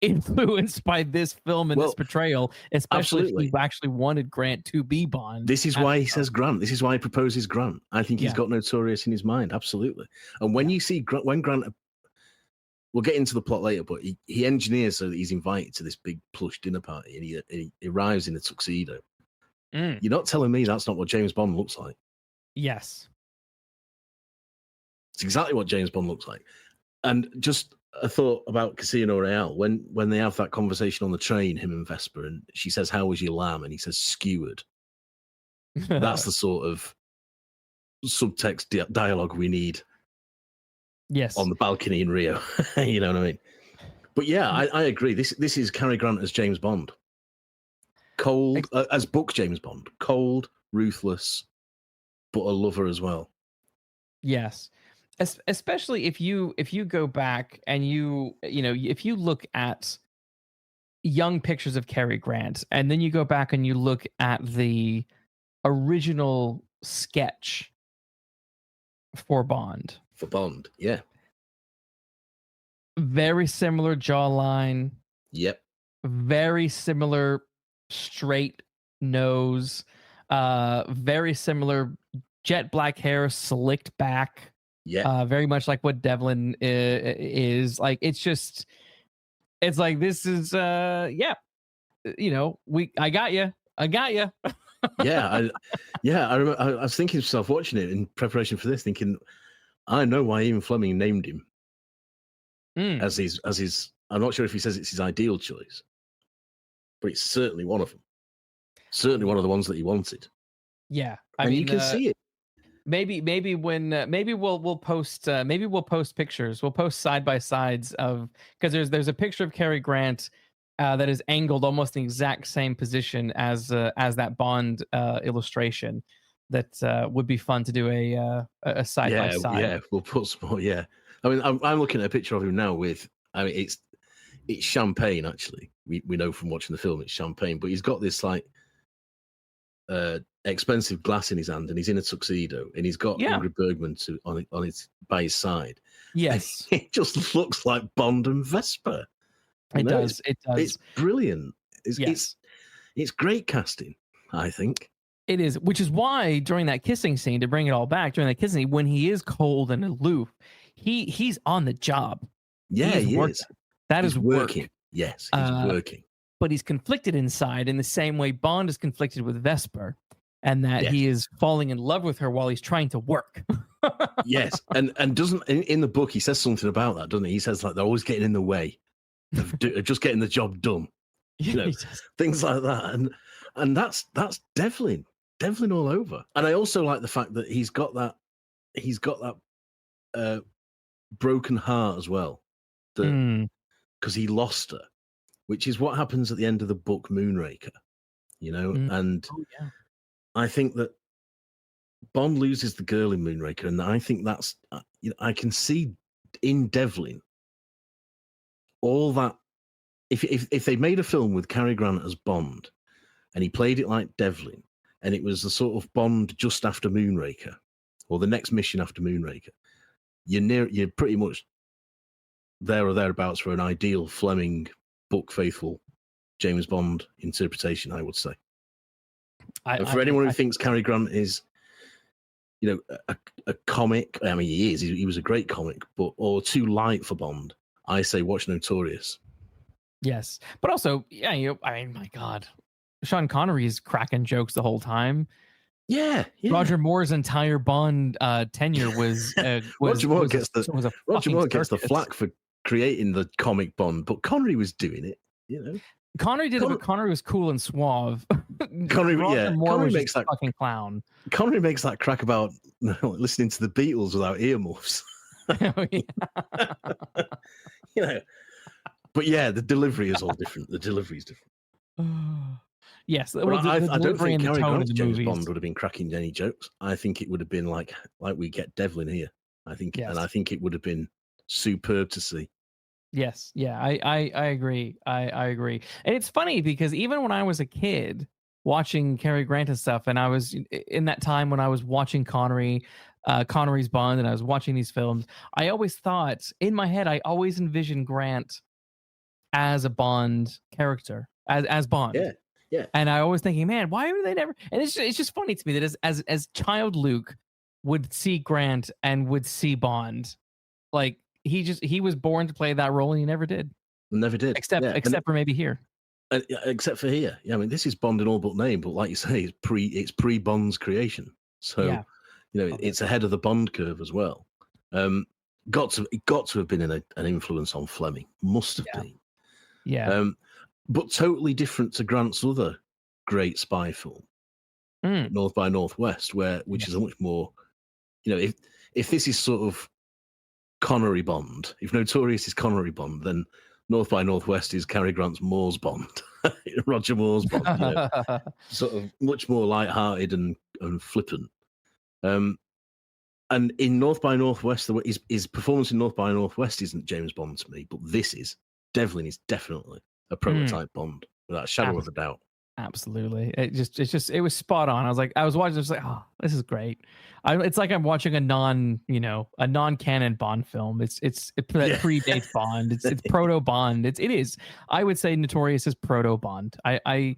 influenced by this film and this portrayal, especially if he actually wanted Grant to be Bond. This is why he says Grant. This is why he proposes Grant. I think he's got Notorious in his mind. Absolutely. And when you see Grant, we'll get into the plot later, but he engineers so that he's invited to this big plush dinner party, and he arrives in a tuxedo. You're not telling me that's not what James Bond looks like? Yes. It's exactly what James Bond looks like. And just a thought about Casino Royale, when they have that conversation on the train, him and Vesper, and she says, "How was your lamb?" and he says, "Skewered." That's the sort of subtext dialogue we need. Yes, on the balcony in Rio. You know what I mean? But yeah, I agree. This is Cary Grant as James Bond. Cold, as book James Bond. Cold, ruthless, but a lover as well. Yes. Especially if you go back and if you look at young pictures of Cary Grant, and then you go back and you look at the original sketch for Bond. For Bond, yeah. Very similar jawline. Yep. Very similar straight nose. Very similar jet black hair, slicked back. Yeah. Very much like what Devlin is. Like, it's like, this is I got you. I remember, I was thinking to myself watching it in preparation for this, thinking, I know why Ian Fleming named him as his. I'm not sure if he says it's his ideal choice, but it's certainly one of them. Certainly one of the ones that he wanted. Yeah, I mean, you can see it. Maybe when we'll post pictures. We'll post side by sides of, because there's a picture of Cary Grant that is angled almost in the exact same position as that Bond illustration. that would be fun to do a side by side. Yeah, we'll put some more. Yeah, I mean, I'm looking at a picture of him now with. I mean, it's champagne. Actually, we know from watching the film it's champagne, but he's got this like expensive glass in his hand, and he's in a tuxedo, and he's got Ingrid Bergman by his side. Yes, and it just looks like Bond and Vesper. It does. It's brilliant. It's great casting, I think. It is, which is why during that kissing scene, to bring it all back, during that kissing scene, when he is cold and aloof, he's on the job. Yeah, he is. That is working. Work. Yes, he's working. But he's conflicted inside in the same way Bond is conflicted with Vesper, and that he is falling in love with her while he's trying to work. Yes, and doesn't in the book he says something about that, doesn't he? He says like they're always getting in the way of just getting the job done. You know, things like that, and that's Devlin all over. And I also like the fact that he's got that broken heart as well, because he lost her, which is what happens at the end of the book Moonraker, you know. And I think that Bond loses the girl in Moonraker, and I think that's I can see in Devlin all that. If they made a film with Cary Grant as Bond, and he played it like Devlin, and it was the sort of Bond just after Moonraker, or the next mission after Moonraker, you're pretty much there or thereabouts for an ideal Fleming book faithful James Bond interpretation, I would say. For anyone who thinks Cary Grant is, a comic, I mean, he is. He was a great comic, or too light for Bond, I say watch Notorious. Yes, but also, I mean, my God, Sean Connery's cracking jokes the whole time. Yeah. Roger Moore's entire Bond tenure was Roger Moore gets the flack for creating the comic Bond, but Connery was doing it. Connery did it, but Connery was cool and suave. Connery was makes that fucking clown. Connery makes that crack about listening to the Beatles without earmuffs. But yeah, the delivery is all different. The delivery is different. Yes, I don't think Cary Grant's James Bond would have been cracking any jokes. I think it would have been like we get Devlin here. I think, and I think it would have been superb to see. Yes, yeah, I agree. I agree, and it's funny because even when I was a kid watching Cary Grant and stuff, and I was in that time when I was watching Connery's Bond, and I was watching these films, I always thought in my head, I always envisioned Grant as a Bond character, as Bond. Yeah. And I was thinking, man, why were they never? And it's just funny to me that as child Luke would see Grant and would see Bond, like he was born to play that role and he never did. Never did. Except for maybe here. Except for here. Yeah, I mean, this is Bond in all but name, but like you say, it's pre Bond's creation. So it's ahead of the Bond curve as well. Got to have been an influence on Fleming. Must have been. Yeah. But totally different to Grant's other great spy film, North by Northwest, which is a much more, if this is sort of Connery Bond, if Notorious is Connery Bond, then North by Northwest is Cary Grant's Moore's Bond, Roger Moore's Bond, sort of much more light-hearted and flippant. And in North by Northwest, his performance in North by Northwest isn't James Bond to me, but Devlin is definitely a prototype Bond without a shadow of a doubt. Absolutely. It was spot on. I was watching, just like, oh, this is great. It's like I'm watching a non-canon Bond film. It predates Bond. It's proto Bond. It is. I would say Notorious is proto Bond. There's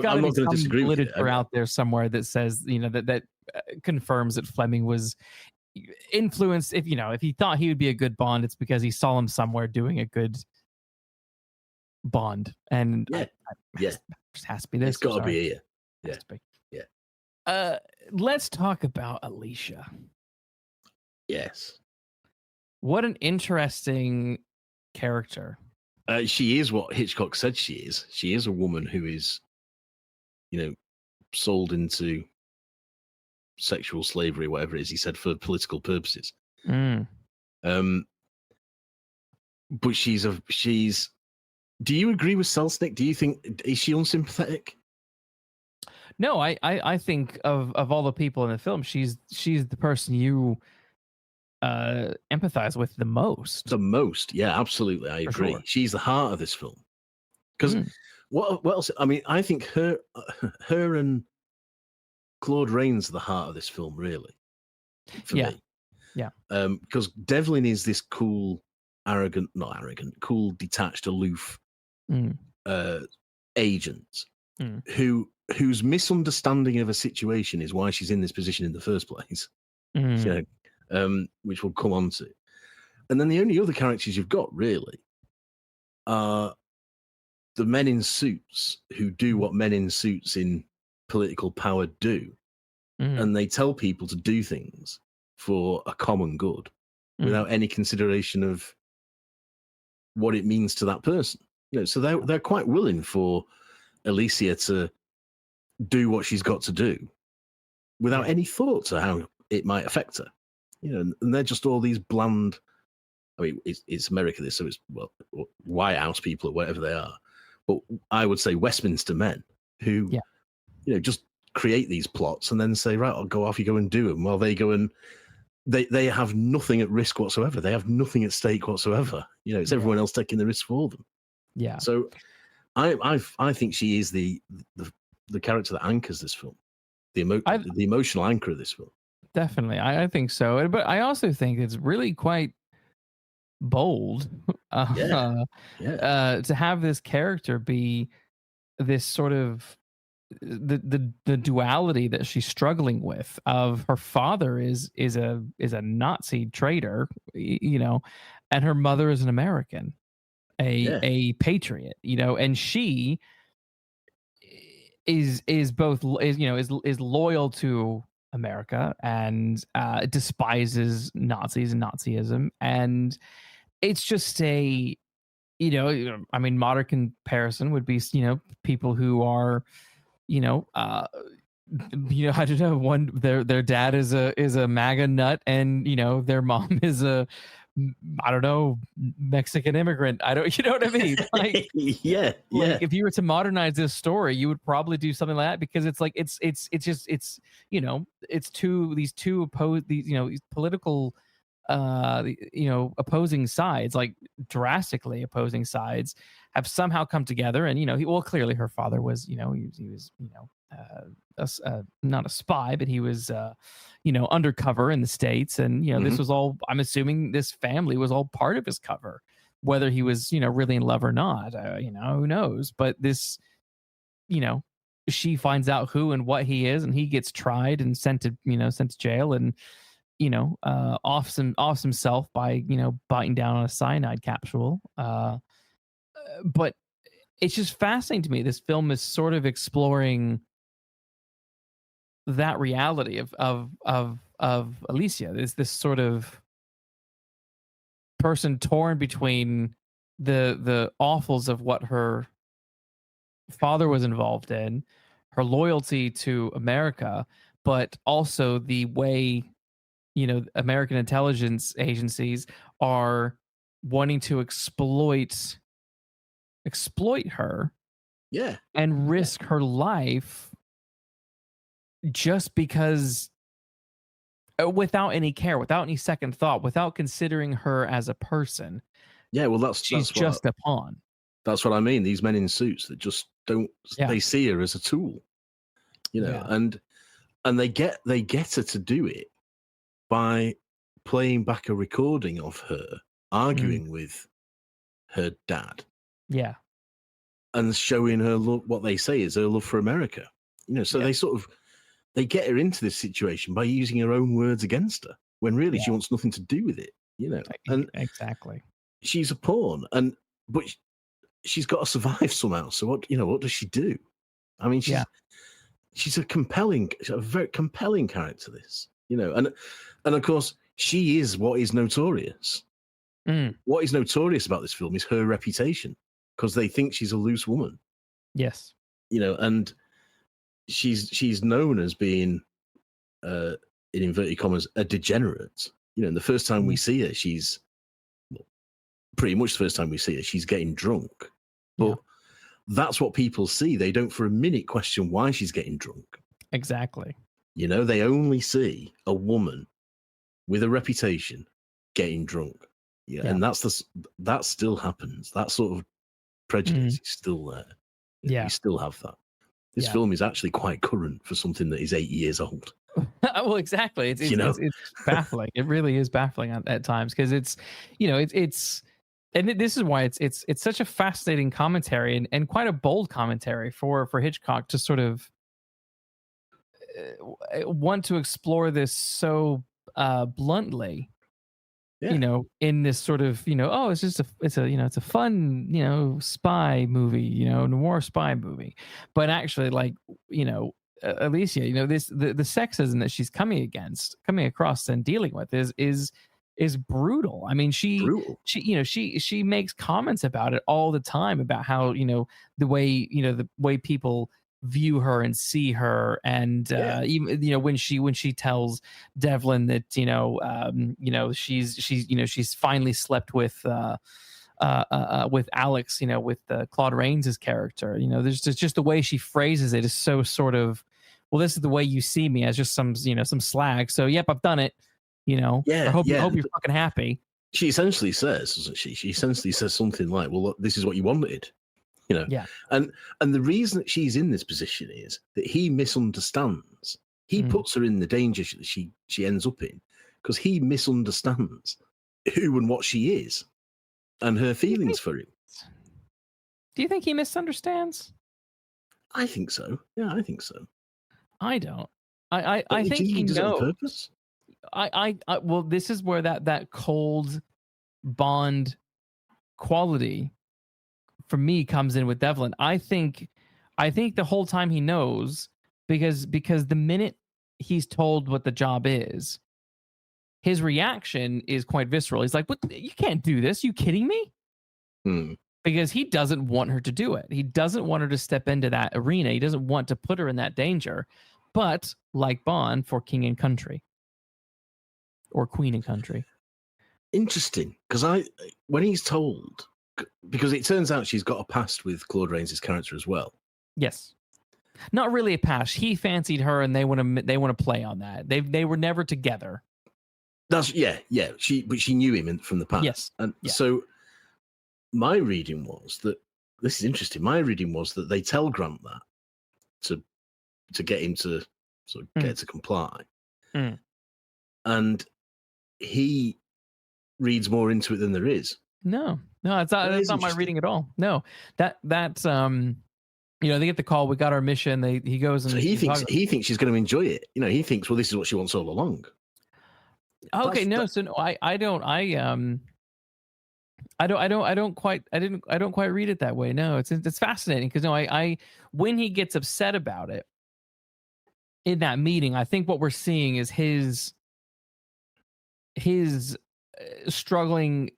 got to be some literature out there somewhere that says, that confirms that Fleming was influenced. If he thought he would be a good Bond, it's because he saw him somewhere doing a good Bond, and just has to be this. It's got to be here. Yeah. Let's talk about Alicia. Yes. What an interesting character. She is what Hitchcock said she is. She is a woman who is, sold into sexual slavery, whatever it is he said, for political purposes. But she's. Do you agree with Selznick? Do you think is she unsympathetic? No, I think of all the people in the film, she's the person you empathize with the most. The most, yeah, absolutely, I agree. Sure. She's the heart of this film. Because what else? I mean, I think her and Claude Rains are the heart of this film, really. For me, yeah. Because Devlin is this cool, cool, detached, aloof agent whose misunderstanding of a situation is why she's in this position in the first place. You know, which we'll come on to. And then the only other characters you've got really are the men in suits who do what men in suits in political power do. And they tell people to do things for a common good without any consideration of what it means to that person. You know, so they're quite willing for Alicia to do what she's got to do without any thought to how it might affect her. You know, and they're just all these bland. I mean, it's America, this, so it's White House people or whatever they are. But I would say Westminster men who, you know, just create these plots and then say, right, I'll go off, you go and do them. While they go and they have nothing at risk whatsoever. They have nothing at stake whatsoever. You know, it's everyone else taking the risk for them. Yeah. So I think she is the character that anchors this film, the emotional anchor of this film. Definitely, I think so. But I also think it's really quite bold to have this character be this sort of the duality that she's struggling with of her father is a Nazi traitor, you know, and her mother is an American, a patriot, you know, and she is both is loyal to America and despises Nazis and Nazism, and it's just a, you know, I mean, modern comparison would be, you know, people who are, you know, I don't know, their dad is a MAGA nut, and you know their mom is a, I don't know, Mexican immigrant. You know what I mean? Like, like if you were to modernize this story, you would probably do something like that, because it's like it's you know, it's these political you know, opposing sides, like drastically opposing sides, have somehow come together. And you know, clearly her father was, you know, he was you know, not a spy, but he was you know, undercover in the States, and you know, this was all, I'm assuming this family was all part of his cover, whether he was, you know, really in love or not, you know, who knows. But this, you know, she finds out who and what he is, and he gets tried and sent to jail, and you know, offs himself by, you know, biting down on a cyanide capsule. But it's just fascinating to me. This film is sort of exploring that reality of Alicia. Is this sort of person torn between the awfuls of what her father was involved in, her loyalty to America, but also the way, you know, American intelligence agencies are wanting to exploit her, and risk her life just because, without any care, without any second thought, without considering her as a person. Yeah, well, she's just a pawn. That's what I mean. These men in suits that just don't, they see her as a tool, you know, and they get her to do it by playing back a recording of her arguing with her dad. Yeah. And showing her love, what they say is her love for America. You know, so they get her into this situation by using her own words against her, when really she wants nothing to do with it, you know. And exactly. She's a pawn, but she's got to survive somehow. So what does she do? I mean, she's a very compelling character, this, you know, and of course she is what is notorious. What is notorious about this film is her reputation, because they think she's a loose woman. Yes. You know, and she's known as being, in inverted commas, a degenerate. You know, and the first time we see her, she's pretty much the first time we see her, she's getting drunk. But that's what people see. They don't for a minute question why she's getting drunk. Exactly. You know, they only see a woman with a reputation getting drunk. Yeah. And that still happens. That sort of prejudice is still there. Yeah. You still have that. This film is actually quite current for something that is 80 years old. Well, exactly. It's baffling. It really is baffling at times, because it's, and this is why it's such a fascinating commentary and quite a bold commentary for Hitchcock to sort of want to explore this so bluntly. In this sort of, it's just it's a fun, spy movie, noir spy movie, but actually, like, Alicia, the sexism that she's coming across and dealing with is brutal. I mean, she makes comments about it all the time, about how, the way people view her and see her, and even when she tells Devlin that she's finally slept with Alex, with Claude Rains' character, there's just the way she phrases it is so sort of, well, this is the way you see me, as just some slag, so yep, I've done it, I hope you're fucking happy. She essentially says, doesn't she? She essentially says something like, well, look, this is what you wanted. And the reason that she's in this position is that he misunderstands. He puts her in the danger she ends up in, because he misunderstands who and what she is and her feelings for him. Do you think he misunderstands? I think so. Yeah, I think so. I don't. I think he does knows. it on purpose. Well, this is where that cold Bond quality for me comes in with Devlin. I think the whole time he knows, because the minute he's told what the job is, his reaction is quite visceral. He's like, "What? You can't do this. You kidding me?" Because he doesn't want her to do it. He doesn't want her to step into that arena. He doesn't want to put her in that danger. But like Bond, for king and country, or queen and country. Interesting, because when he's told, because it turns out she's got a past with Claude Rains' character as well. Yes, not really a past. He fancied her, and they want to play on that. They were never together. That's yeah. She knew him from the past. Yes, and so my reading was that, this is interesting. My reading was that they tell Grant that to get him to sort of get to comply, and he reads more into it than there is. No, it's not. That's not my reading at all. No, that's they get the call. We got our mission. He goes and so he thinks she's going to enjoy it. He thinks, well, this is what she wants all along. Okay, I don't quite read it that way. No, it's fascinating, because when he gets upset about it in that meeting, I think what we're seeing is his struggling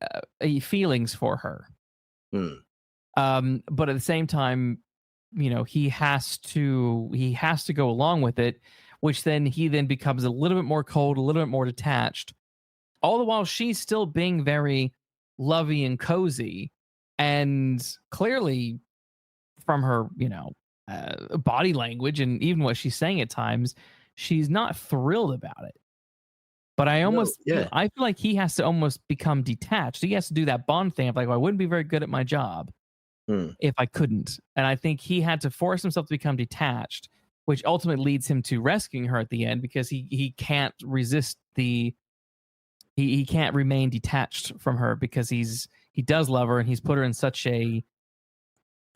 feelings for her. But at the same time, he has to go along with it, which then he becomes a little bit more cold, a little bit more detached, all the while she's still being very lovey and cozy, and clearly from her body language and even what she's saying at times, she's not thrilled about it. But I feel like he has to almost become detached. He has to do that Bond thing of like, well, I wouldn't be very good at my job if I couldn't. And I think he had to force himself to become detached, which ultimately leads him to rescuing her at the end, because he can't resist he can't remain detached from her, because he does love her, and he's put her in such a.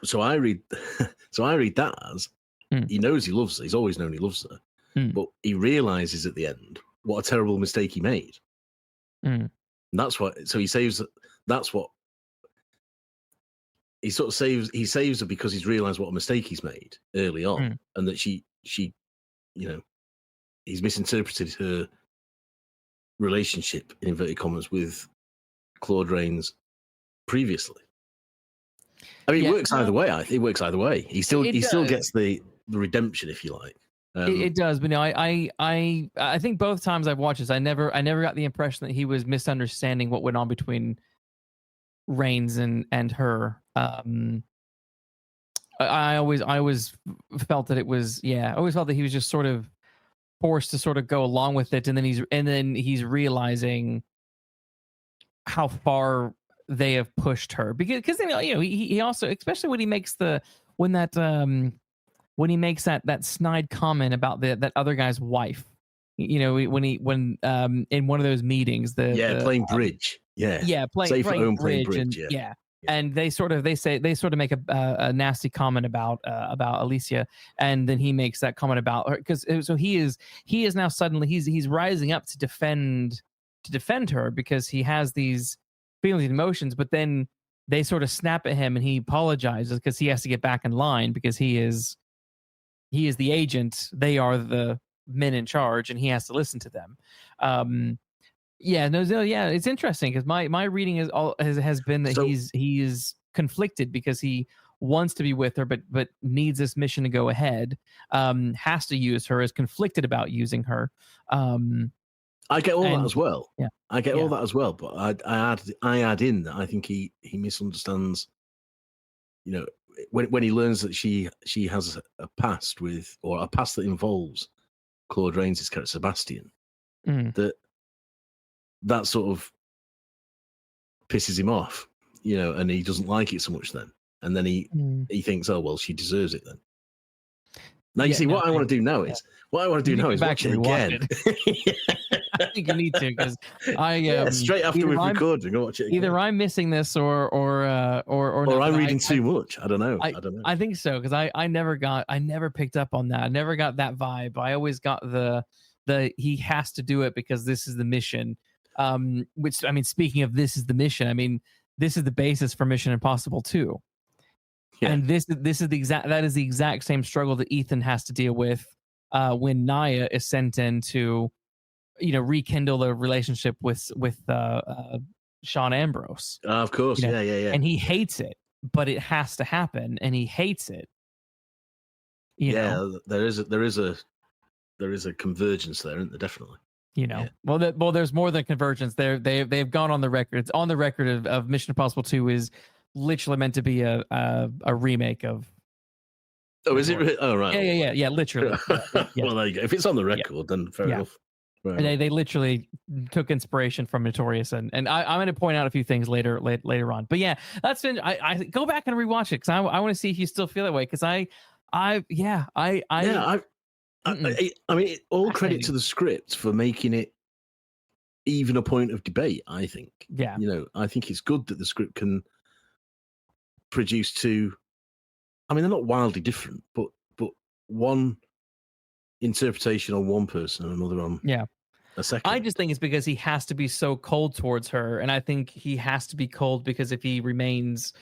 So I read that as he knows he loves her. He's always known he loves her, but he realizes at the end what a terrible mistake he made. And that's what. So he saves. That's what. He sort of saves. He saves her because he's realized what a mistake he's made early on, and that she, he's misinterpreted her relationship, in inverted commas, with Claude Rains previously. I mean, it works either way. I think it works either way. He still gets the redemption, if you like. It does, but I think both times I've watched this, I never got the impression that he was misunderstanding what went on between Rains and her. I always felt that it was, I always felt that he was just sort of forced to sort of go along with it, and then he's realizing how far they have pushed her, because he also, especially when he makes that snide comment about that other guy's wife, when in one of those meetings, playing bridge, playing bridge, and and they sort of make a nasty comment about Alicia, and then he makes that comment about her, because so he is now suddenly he's rising up to defend her, because he has these feelings and emotions, but then they sort of snap at him and he apologizes because he has to get back in line, because he is the agent, they are the men in charge, and he has to listen to them. It's interesting, because my reading has been that he is conflicted, because he wants to be with her, but needs this mission to go ahead, has to use her, is conflicted about using her. I get all that as well. Yeah, I get all that as well, but I add in that I think he misunderstands. When he learns that she has a past that involves Claude Rains' character Sebastian, that sort of pisses him off, and he doesn't like it so much then. And then he thinks, oh, well, she deserves it then. Now, you see, what I want to do now is watch it again. I think you need to, because straight after we've recorded, go watch it again. Either I'm missing this or I'm reading too much. I don't know. I think so, because I never picked up on that. I never got that vibe. I always got the he has to do it because this is the mission. Which, I mean, speaking of this is the mission, I mean, this is the basis for Mission Impossible 2. Yeah. And that is the exact same struggle that Ethan has to deal with when Naya is sent in to, rekindle the relationship with Sean Ambrose. Of course, yeah. And he hates it, but it has to happen, and he hates it. There is a convergence there, isn't there? Definitely. Well, there's more than convergence. They've gone on the record. It's on the record of Mission Impossible 2 is literally meant to be a remake of. Oh, is it? Oh, right. Yeah, literally. Well, there you go. If it's on the record, then fair enough. Right. And they literally took inspiration from Notorious, and I'm going to point out a few things later on. But yeah, that's been. I go back and rewatch it, because I want to see if you still feel that way, because I mean, all credit to the script for making it even a point of debate, I think. Yeah. I think it's good that the script can produce two. I mean, they're not wildly different, but one interpretation on one person and another on a second. I just think it's because he has to be so cold towards her, and I think he has to be cold because if he remains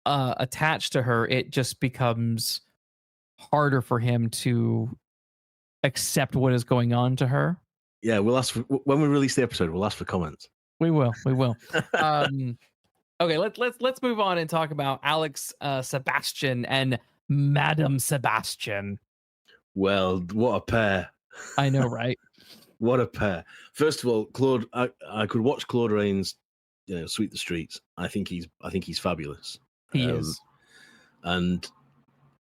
attached to her, it just becomes harder for him to accept what is going on to her. Yeah, we'll ask when we release the episode. We'll ask for comments. We will. Okay, let's move on and talk about Alex Sebastian and Madame Sebastian. Well, what a pair! I know, right? What a pair! First of all, Claude. I could watch Claude Rains, sweep the streets. I think he's fabulous. He is, and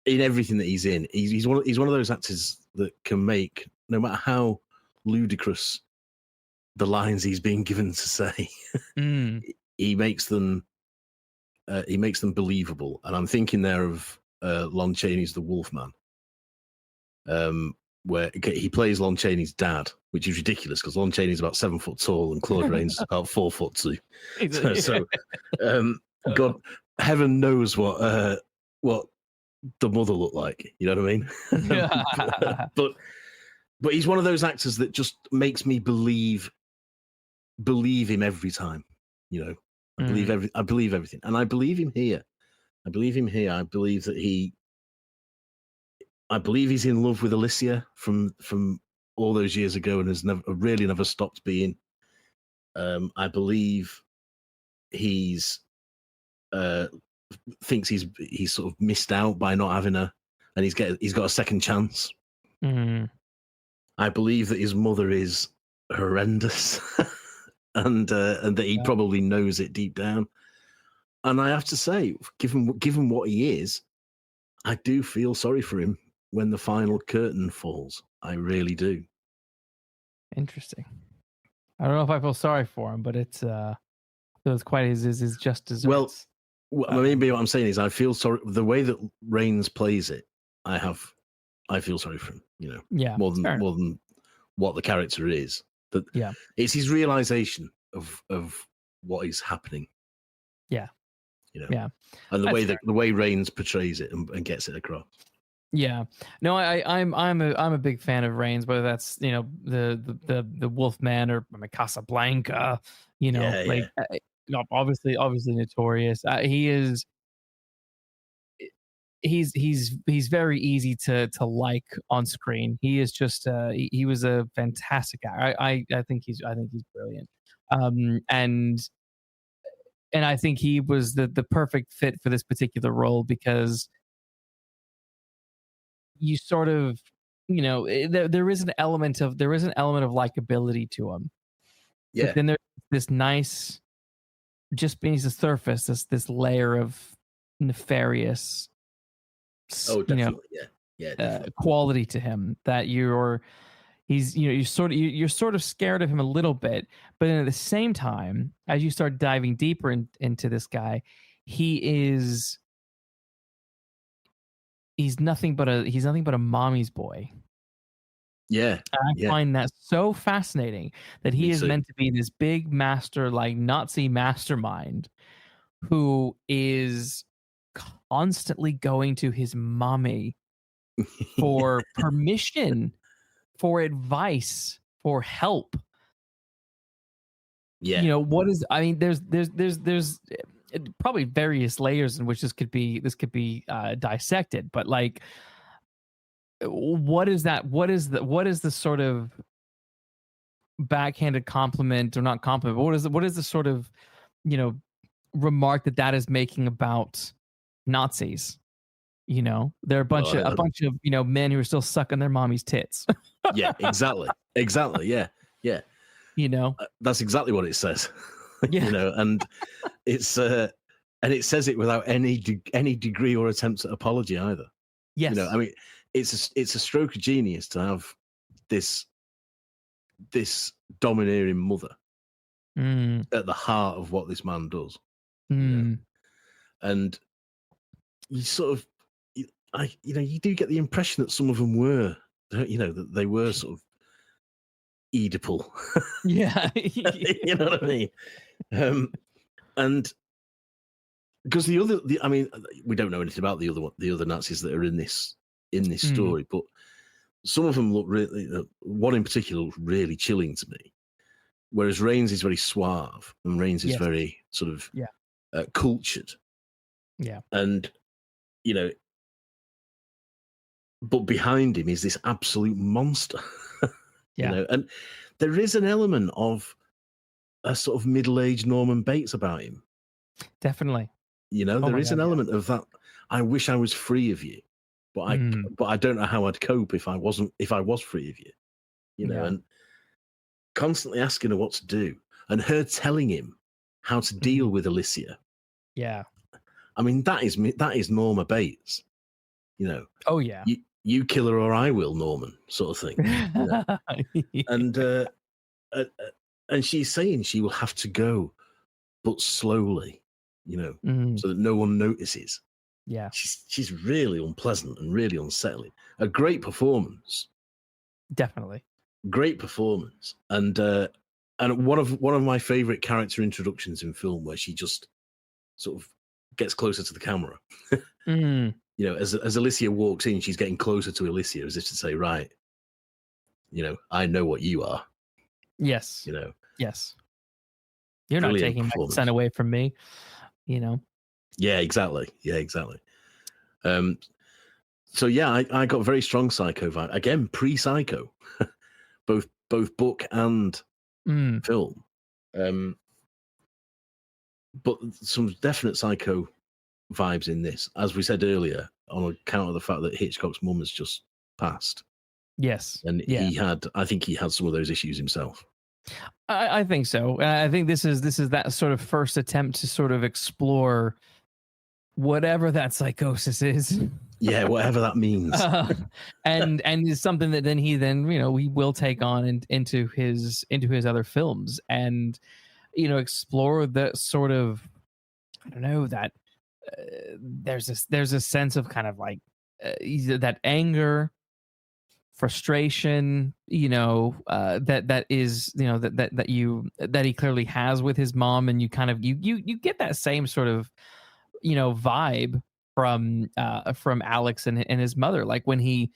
in everything that he's in, he's one of those actors that can make, no matter how ludicrous the lines he's being given to say, he makes them believable. And I'm thinking there of Lon Chaney's The Wolfman, where he plays Lon Chaney's dad, which is ridiculous because Lon Chaney's about 7 foot tall and Claude Rains is about 4'2". So God, heaven knows what the mother looked like. You know what I mean? but he's one of those actors that just makes me believe him every time. I believe everything, and I believe him here. I believe that I believe he's in love with Alicia from all those years ago and has never stopped being. I believe he's thinks he's sort of missed out by not having her, and he's got a second chance. I believe that his mother is horrendous, and that he probably knows it deep down. And I have to say, given what he is, I do feel sorry for him when the final curtain falls. I really do. Interesting. I don't know if I feel sorry for him, but it's quite his just desserts. Well, maybe what I'm saying is I feel sorry the way that Rains plays it. I feel sorry for him. You know, yeah, more than what the character is. That yeah, it's his realization of what is happening. Yeah, you know, yeah, and the way Rains portrays it and gets it across. Yeah, no, I'm a big fan of Rains, whether that's the Wolfman or Casablanca, obviously Notorious. He's very easy to like on screen. He is just he was a fantastic guy. I think he's brilliant. And I think he was the perfect fit for this particular role because you sort of, there is an element of likability to him. Yeah. But then there's this nice, just beneath the surface, this layer of nefarious, definitely. quality to him that you're sort of scared of him a little bit, but then at the same time, as you start diving deeper into this guy, he's nothing but a mommy's boy. Yeah. And I find that so fascinating that he is meant to be this big master, like Nazi mastermind, who is constantly going to his mommy for permission, for advice, for help. Yeah. What is, I mean, there's probably various layers in which this could be dissected, but like, what is the sort of backhanded compliment, or not compliment, but what is the sort of remark that is making about Nazis? They're a bunch of men who are still sucking their mommy's tits. Yeah, exactly. Yeah. That's exactly what it says. Yeah. And it's and it says it without any degree or attempt at apology either. Yes. I mean, it's a stroke of genius to have this domineering mother at the heart of what this man does. And you sort of, you do get the impression that some of them were, that they were sort of Oedipal. Yeah. You know what I mean? And because I mean, we don't know anything about the other Nazis that are in this story, but some of them look really, one in particular looked really chilling to me. Whereas Rains is very suave and Rains is very sort of cultured. Yeah. And, but behind him is this absolute monster. And there is an element of a sort of middle-aged Norman Bates about him. Definitely. There is an element of that. I wish I was free of you, but I don't know how I'd cope if I was free of you. And constantly asking her what to do, and her telling him how to deal with Alicia. Yeah. I mean, that is Norma Bates. Oh yeah. You kill her or I will, Norman, sort of thing. And she's saying she will have to go, but slowly, so that no one notices. Yeah. She's really unpleasant and really unsettling. A great performance. Definitely. Great performance. And one of my favorite character introductions in film, where she just sort of gets closer to the camera. As Alicia walks in, she's getting closer to Alicia, as if to say, right, I know what you are. Yes. Yes. You're Brilliant not taking my son away from me. Yeah, exactly. So yeah, I got very strong Psycho vibe. Again, pre-Psycho, both book and film. But some definite Psycho vibes in this, as we said earlier, on account of the fact that Hitchcock's mum has just passed. Yes, and I think he had some of those issues himself. I think so. I think this is that sort of first attempt to sort of explore whatever that psychosis is. Yeah, whatever that means. And is something that he will take on into his other films, and explore the sort of, I don't know, that there's a sense of kind of like that anger, frustration, that is, that he clearly has with his mom, and you kind of you get that same sort of vibe from Alex and his mother, like when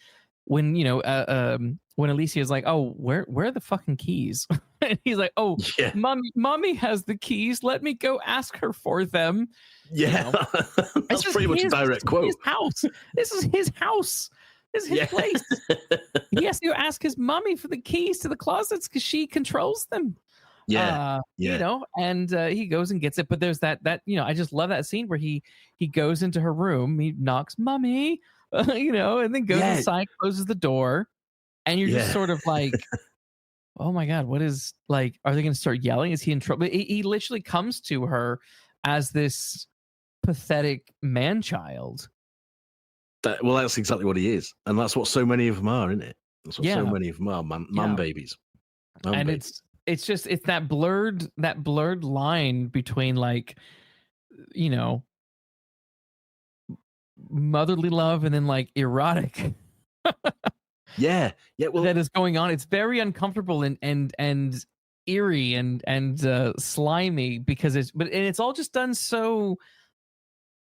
Alicia is like, oh, where are the fucking keys? And he's like, oh, yeah. mommy has the keys, let me go ask her for them. Yeah. That's pretty much a direct quote. His house. This is his house. This is his place. He has to go ask his mommy for the keys to the closets because she controls them. And he goes and gets it. But there's that I just love that scene where he goes into her room, he knocks, mommy, and then goes inside, closes the door, and you're just sort of like, oh my God, what is, like, are they going to start yelling? Is he in trouble? He literally comes to her as this pathetic man-child. That's exactly what he is, and that's what so many of them are, isn't it? That's what so many of them are, man babies. And babies. It's that blurred line between, like, motherly love and then like erotic. Well, that is going on. It's very uncomfortable and eerie and slimy because it's all just done so.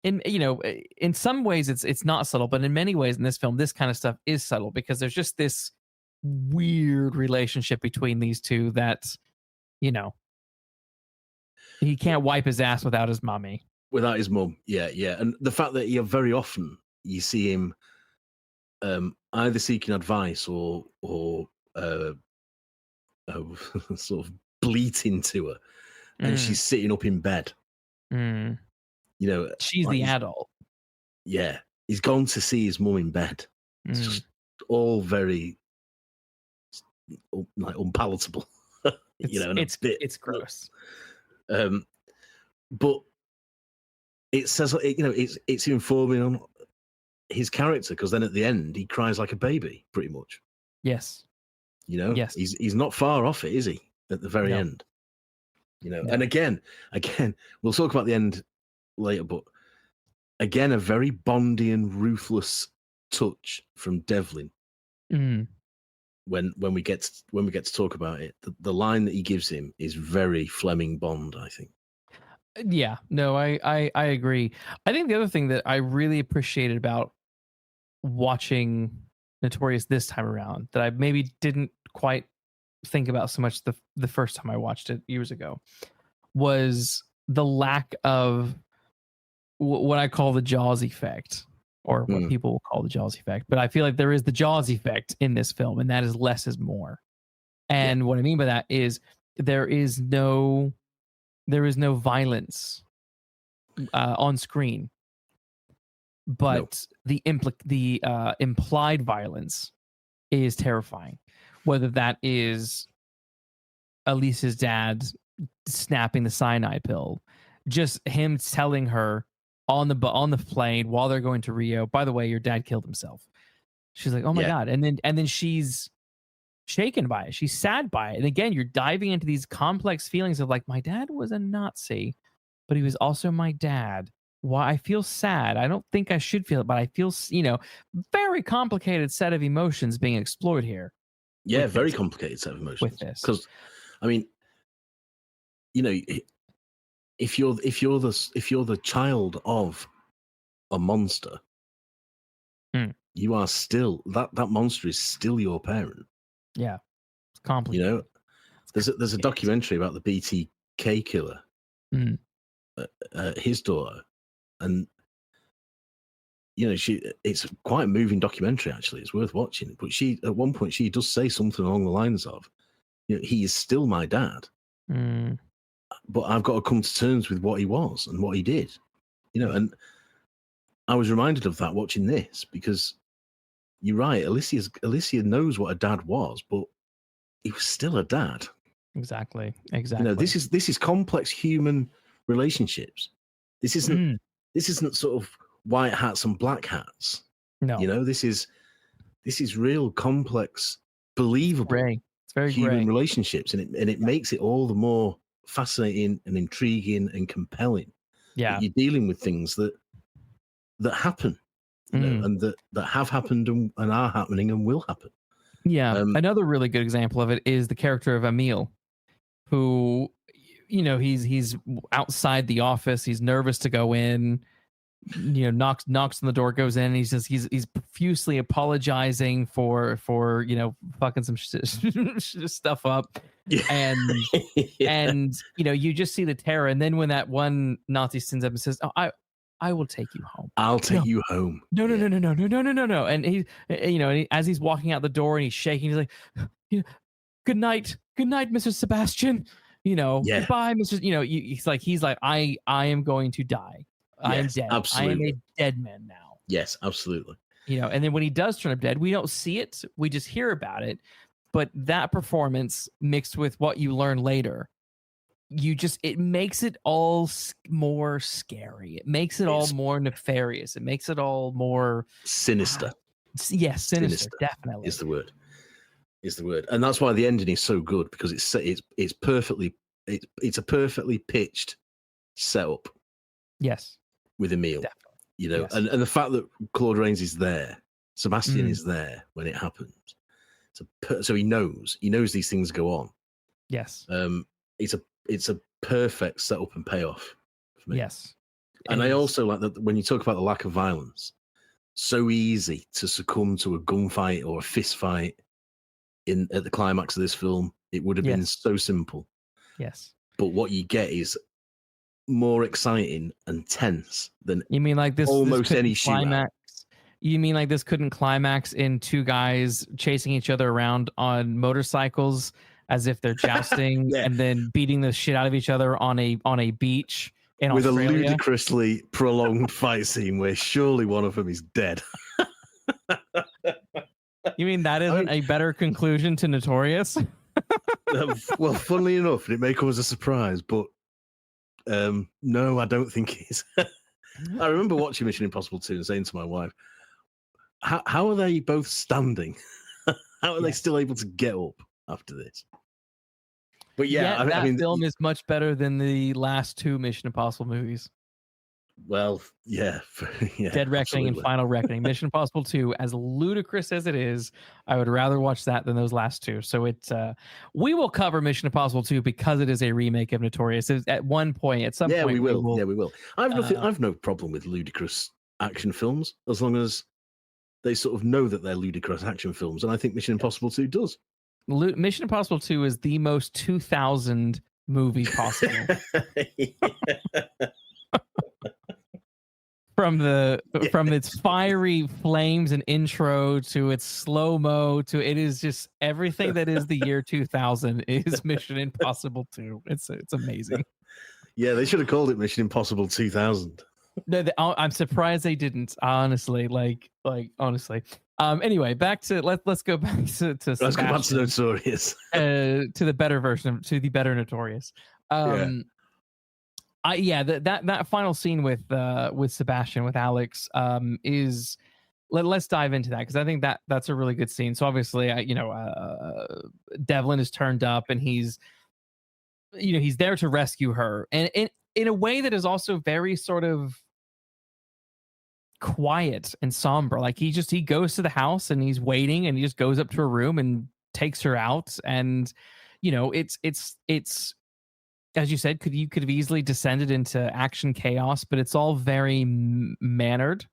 In some ways it's not subtle, but in many ways in this film, this kind of stuff is subtle because there's just this weird relationship between these two that, he can't wipe his ass without his mommy. Without his mum, yeah. And the fact that very often you see him either seeking advice or sort of bleating to her, and she's sitting up in bed. She's like the adult. Yeah, he's gone to see his mum in bed. It's just all very like unpalatable. It's gross. But it says, it's informing on his character, because then at the end he cries like a baby, pretty much. Yes. Yes. He's not far off it, is he? At the very end. No. And again, we'll talk about the end later, but again, a very Bondy and ruthless touch from Devlin. When we get to talk about it, the line that he gives him is very Fleming Bond, I think. Yeah, no, I agree. I think the other thing that I really appreciated about watching Notorious this time around, that I maybe didn't quite think about so much the first time I watched it years ago, was the lack of what I call the Jaws effect, or what people will call the Jaws effect. But I feel like there is the Jaws effect in this film, and that is less is more. And what I mean by that is there is no violence on screen, but the implied violence is terrifying. Whether that is Elise's dad snapping the cyanide pill, just him telling her on the plane while they're going to Rio, by the way, your dad killed himself. She's like, oh my God. And then she's shaken by it. She's sad by it. And again, you're diving into these complex feelings of like, my dad was a Nazi, but he was also my dad. Why I feel sad. I don't think I should feel it, but I feel, very complicated set of emotions being explored here. Yeah, very complicated set of emotions with this. Because, I mean, if you're the child of a monster, you are still that monster is still your parent. Yeah, it's complicated. There's a documentary about the BTK killer, his daughter, and it's quite a moving documentary. Actually, it's worth watching. But at one point she does say something along the lines of, he is still my dad, but I've got to come to terms with what he was and what he did. And I was reminded of that watching this, because you're right. Alicia knows what a dad was, but he was still a dad. Exactly. This is complex human relationships. This isn't this isn't sort of white hats and black hats. No, you know, this is real complex, believable, it's very human gray. relationships, and it makes it all the more fascinating and intriguing and compelling. Yeah, that you're dealing with things that happen, you know, and that have happened and are happening and will happen. Yeah, another really good example of it is the character of Emil, who, you know, he's outside the office. He's nervous to go in. You know, knocks on the door, goes in, and he's profusely apologizing for you know, fucking some stuff up, and and you know, you just see the terror, and then when that one Nazi stands up and says, "Oh, I will take you home. I'll take you home." No, and he, you know, as he's walking out the door and he's shaking, he's like, "Good night, Mr. Sebastian. You know, goodbye, Mr." You know, he's like, I am going to die. I am dead. Absolutely. I am a dead man now. Yes, absolutely. You know, and then when he does turn up dead, we don't see it. We just hear about it. But that performance mixed with what you learn later, it makes it all more scary. It makes it all more nefarious. It makes it all more sinister. Yes, sinister, definitely. Is the word. And that's why the ending is so good, because it's perfectly it's a perfectly pitched setup. Yes. With Emil, definitely. You know, and the fact that Claude Rains is there, Sebastian is there when it happens, so he knows these things go on. Yes. It's a perfect setup and payoff for me. Yes. And I also like that when you talk about the lack of violence, so easy to succumb to a gunfight or a fist fight at the climax of this film. It would have been so simple. Yes. But what you get is more exciting and tense than you mean like this almost this any climax. Shootout. You mean like this couldn't climax in two guys chasing each other around on motorcycles as if they're jousting and then beating the shit out of each other on a beach in with Australia? A ludicrously prolonged fight scene where surely one of them is dead. You mean that isn't a better conclusion to Notorious? Well, funnily enough, it may come as a surprise, but no, I don't think it is. I remember watching Mission Impossible 2 and saying to my wife, how are they both standing? How are they still able to get up after this? But that film is much better than the last two Mission Impossible movies. Well, yeah. Dead Reckoning and Final Reckoning. Mission Impossible 2, as ludicrous as it is, I would rather watch that than those last two. So we will cover Mission Impossible 2 because it is a remake of Notorious. At some point, we will. Yeah, we will. I've no problem with ludicrous action films as long as they sort of know that they're ludicrous action films, and I think Mission Impossible 2 does. Mission Impossible 2 is the most 2000 movie possible. From its fiery flames and intro to its slow-mo to it is just everything that is the year 2000 is Mission Impossible 2. It's amazing. Yeah, they should have called it Mission Impossible 2000. No, I'm surprised they didn't. Honestly, honestly. Anyway, back to let's go back to let's go back to Notorious. To the better version, to the better Notorious. That final scene with Sebastian, with Alex, is let's dive into that, because I think that's a really good scene. So obviously, Devlin is turned up and he's there to rescue her, and in a way that is also very sort of quiet and somber. Like he goes to the house and he's waiting, and he just goes up to her room and takes her out, and it's as you said, you could have easily descended into action chaos, but it's all very mannered,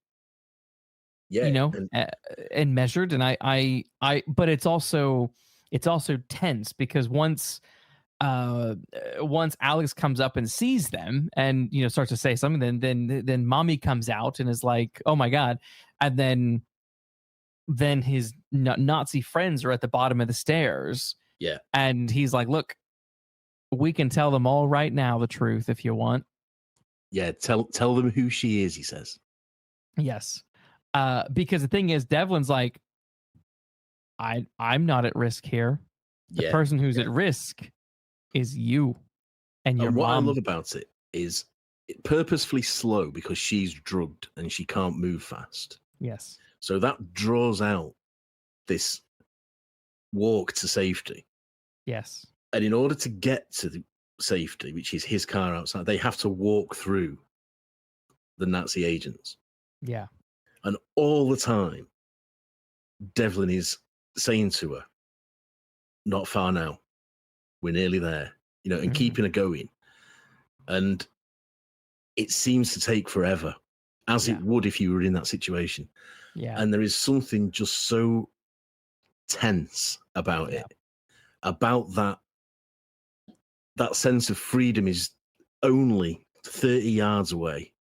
and measured. And but it's also tense, because once Alex comes up and sees them and starts to say something, then mommy comes out and is like, oh my God. And then his Nazi friends are at the bottom of the stairs. Yeah. And he's like, look, we can tell them all right now the truth if you want. Yeah, tell them who she is, he says. Yes. Because the thing is, Devlin's like, I'm not at risk here. The person who's at risk is you and your mom. What I love about it is purposefully slow because she's drugged and she can't move fast. Yes. So that draws out this walk to safety. Yes. And in order to get to the safety, which is his car outside, they have to walk through the Nazi agents. Yeah. And all the time, Devlin is saying to her, not far now, we're nearly there, and keeping her going. And it seems to take forever, as it would if you were in that situation. Yeah. And there is something just so tense about it, about that sense of freedom is only 30 yards away,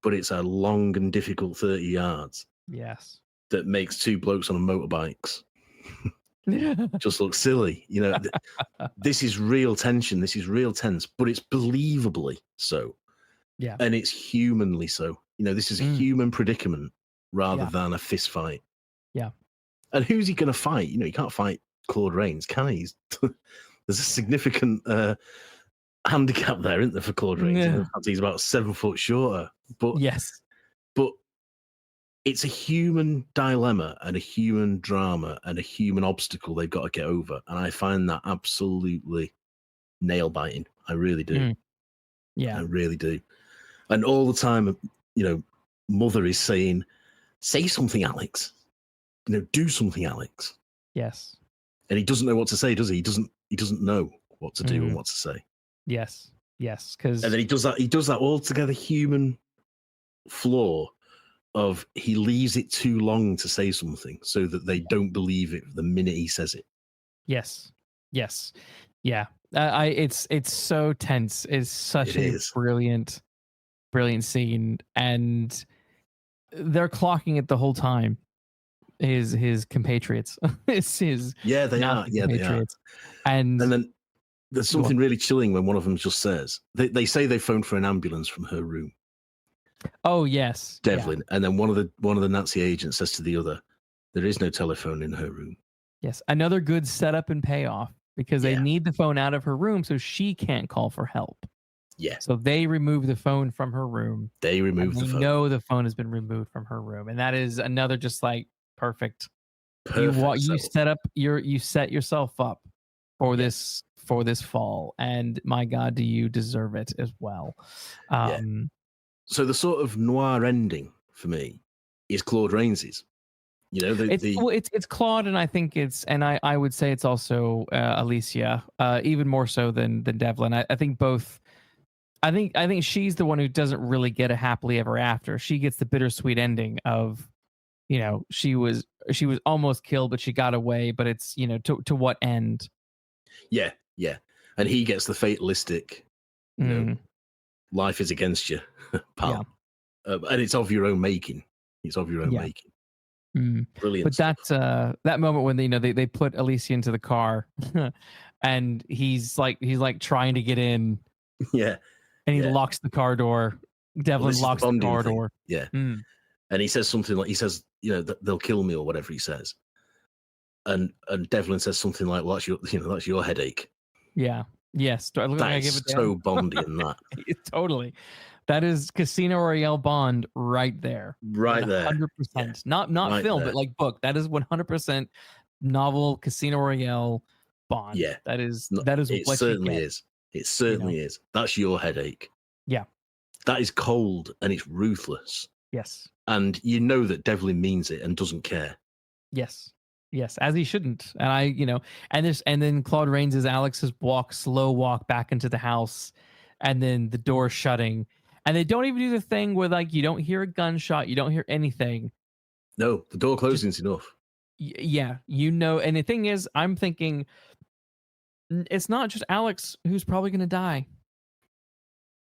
but it's a long and difficult 30 yards. Yes. That makes two blokes on motorbikes just look silly. This is real tension. This is real tense, but it's believably so. Yeah. And it's humanly so. This is a human predicament rather than a fist fight. Yeah. And who's he going to fight? He can't fight Claude Rains, can he? There's a significant handicap there, isn't there, for Claude Rains? Yeah. In fact, he's about 7 foot shorter. But yes. But it's a human dilemma and a human drama and a human obstacle they've got to get over. And I find that absolutely nail-biting. I really do. Yeah. I really do. And all the time, Mother is saying, say something, Alex. Do something, Alex. Yes. And he doesn't know what to say, does he? He doesn't know what to do and what to say. Yes. Yes. And then he does that altogether human flaw of he leaves it too long to say something so that they don't believe it the minute he says it. Yes. Yes. Yeah. It's so tense. It's such a brilliant scene, and they're clocking it the whole time. His compatriots. It's his they are. Yeah, they are. And then there's something really chilling when one of them just says they say they phoned for an ambulance from her room. Oh yes, Devlin. And then one of the Nazi agents says to the other, there is no telephone in her room. Yes, another good setup and payoff, because they need the phone out of her room so she can't call for help. Yeah. So they remove the phone from her room. They remove the phone. Know the phone has been removed from her room, and that is another just like perfect. You set yourself up for this fall, and my God, do you deserve it as well? So the sort of noir ending for me is Claude Rains's. It's Claude, and I think I would say it's also Alicia, even more so than Devlin. I think both. I think she's the one who doesn't really get a happily ever after. She gets the bittersweet ending of, she was almost killed, but she got away. But it's to what end? Yeah, and he gets the fatalistic. Life is against you, pal. Yeah. And it's of your own making. It's of your own making. Brilliant. But that moment when they put Alicia into the car, and he's like trying to get in. Yeah. And he locks the car door. Devlin locks the car door. Yeah. And he says something like, they'll kill me or whatever he says. And Devlin says something like, well, that's your headache. Yeah. Yes. That is so Bondy in that. Totally. That is Casino Royale Bond right there. Right 100%. there. 100%. Not right film, there. But like book. That is 100% novel Casino Royale Bond. Yeah. That is it what certainly you get. is. It certainly is. That's your headache. Yeah. That is cold and it's ruthless. Yes. And you know that Devlin means it and doesn't care. Yes. Yes, as he shouldn't. And and then Claude Rains' Alex's slow walk back into the house, and then the door shutting. And they don't even do the thing where like you don't hear a gunshot, you don't hear anything. No, the door closing is enough. Yeah, and the thing is, I'm thinking it's not just Alex who's probably going to die.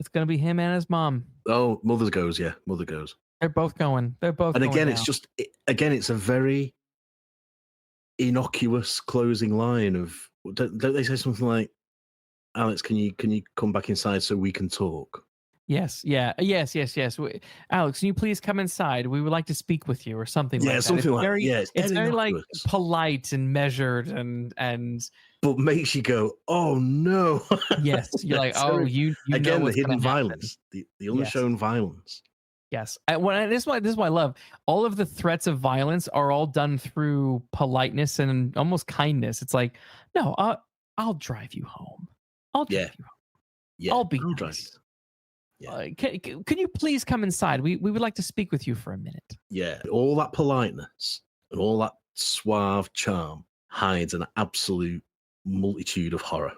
It's going to be him and his mom. Oh, Mother goes. They're both going. And again, down. it's just it's a very innocuous closing line of don't they say something like, Alex, can you come back inside so we can talk? Yes. Yeah. Yes. Yes. Yes. Alex, can you please come inside? We would like to speak with you, or something like that. Something like that. Yeah, It's very like innocuous, polite and measured, and but makes you go, "Oh no!" yes, you're like, So, oh, you know again, the what's going hidden to happen. violence, the Yes. unshown violence. Yes. This is why I love all of the threats of violence are all done through politeness and almost kindness. It's like, no, I'll drive you home. I'll drive you home. Yeah, I'll be I'll drive nice. you. Yeah. Can you please come inside? We would like to speak with you for a minute. Yeah, all that politeness and all that suave charm hides an absolute multitude of horror.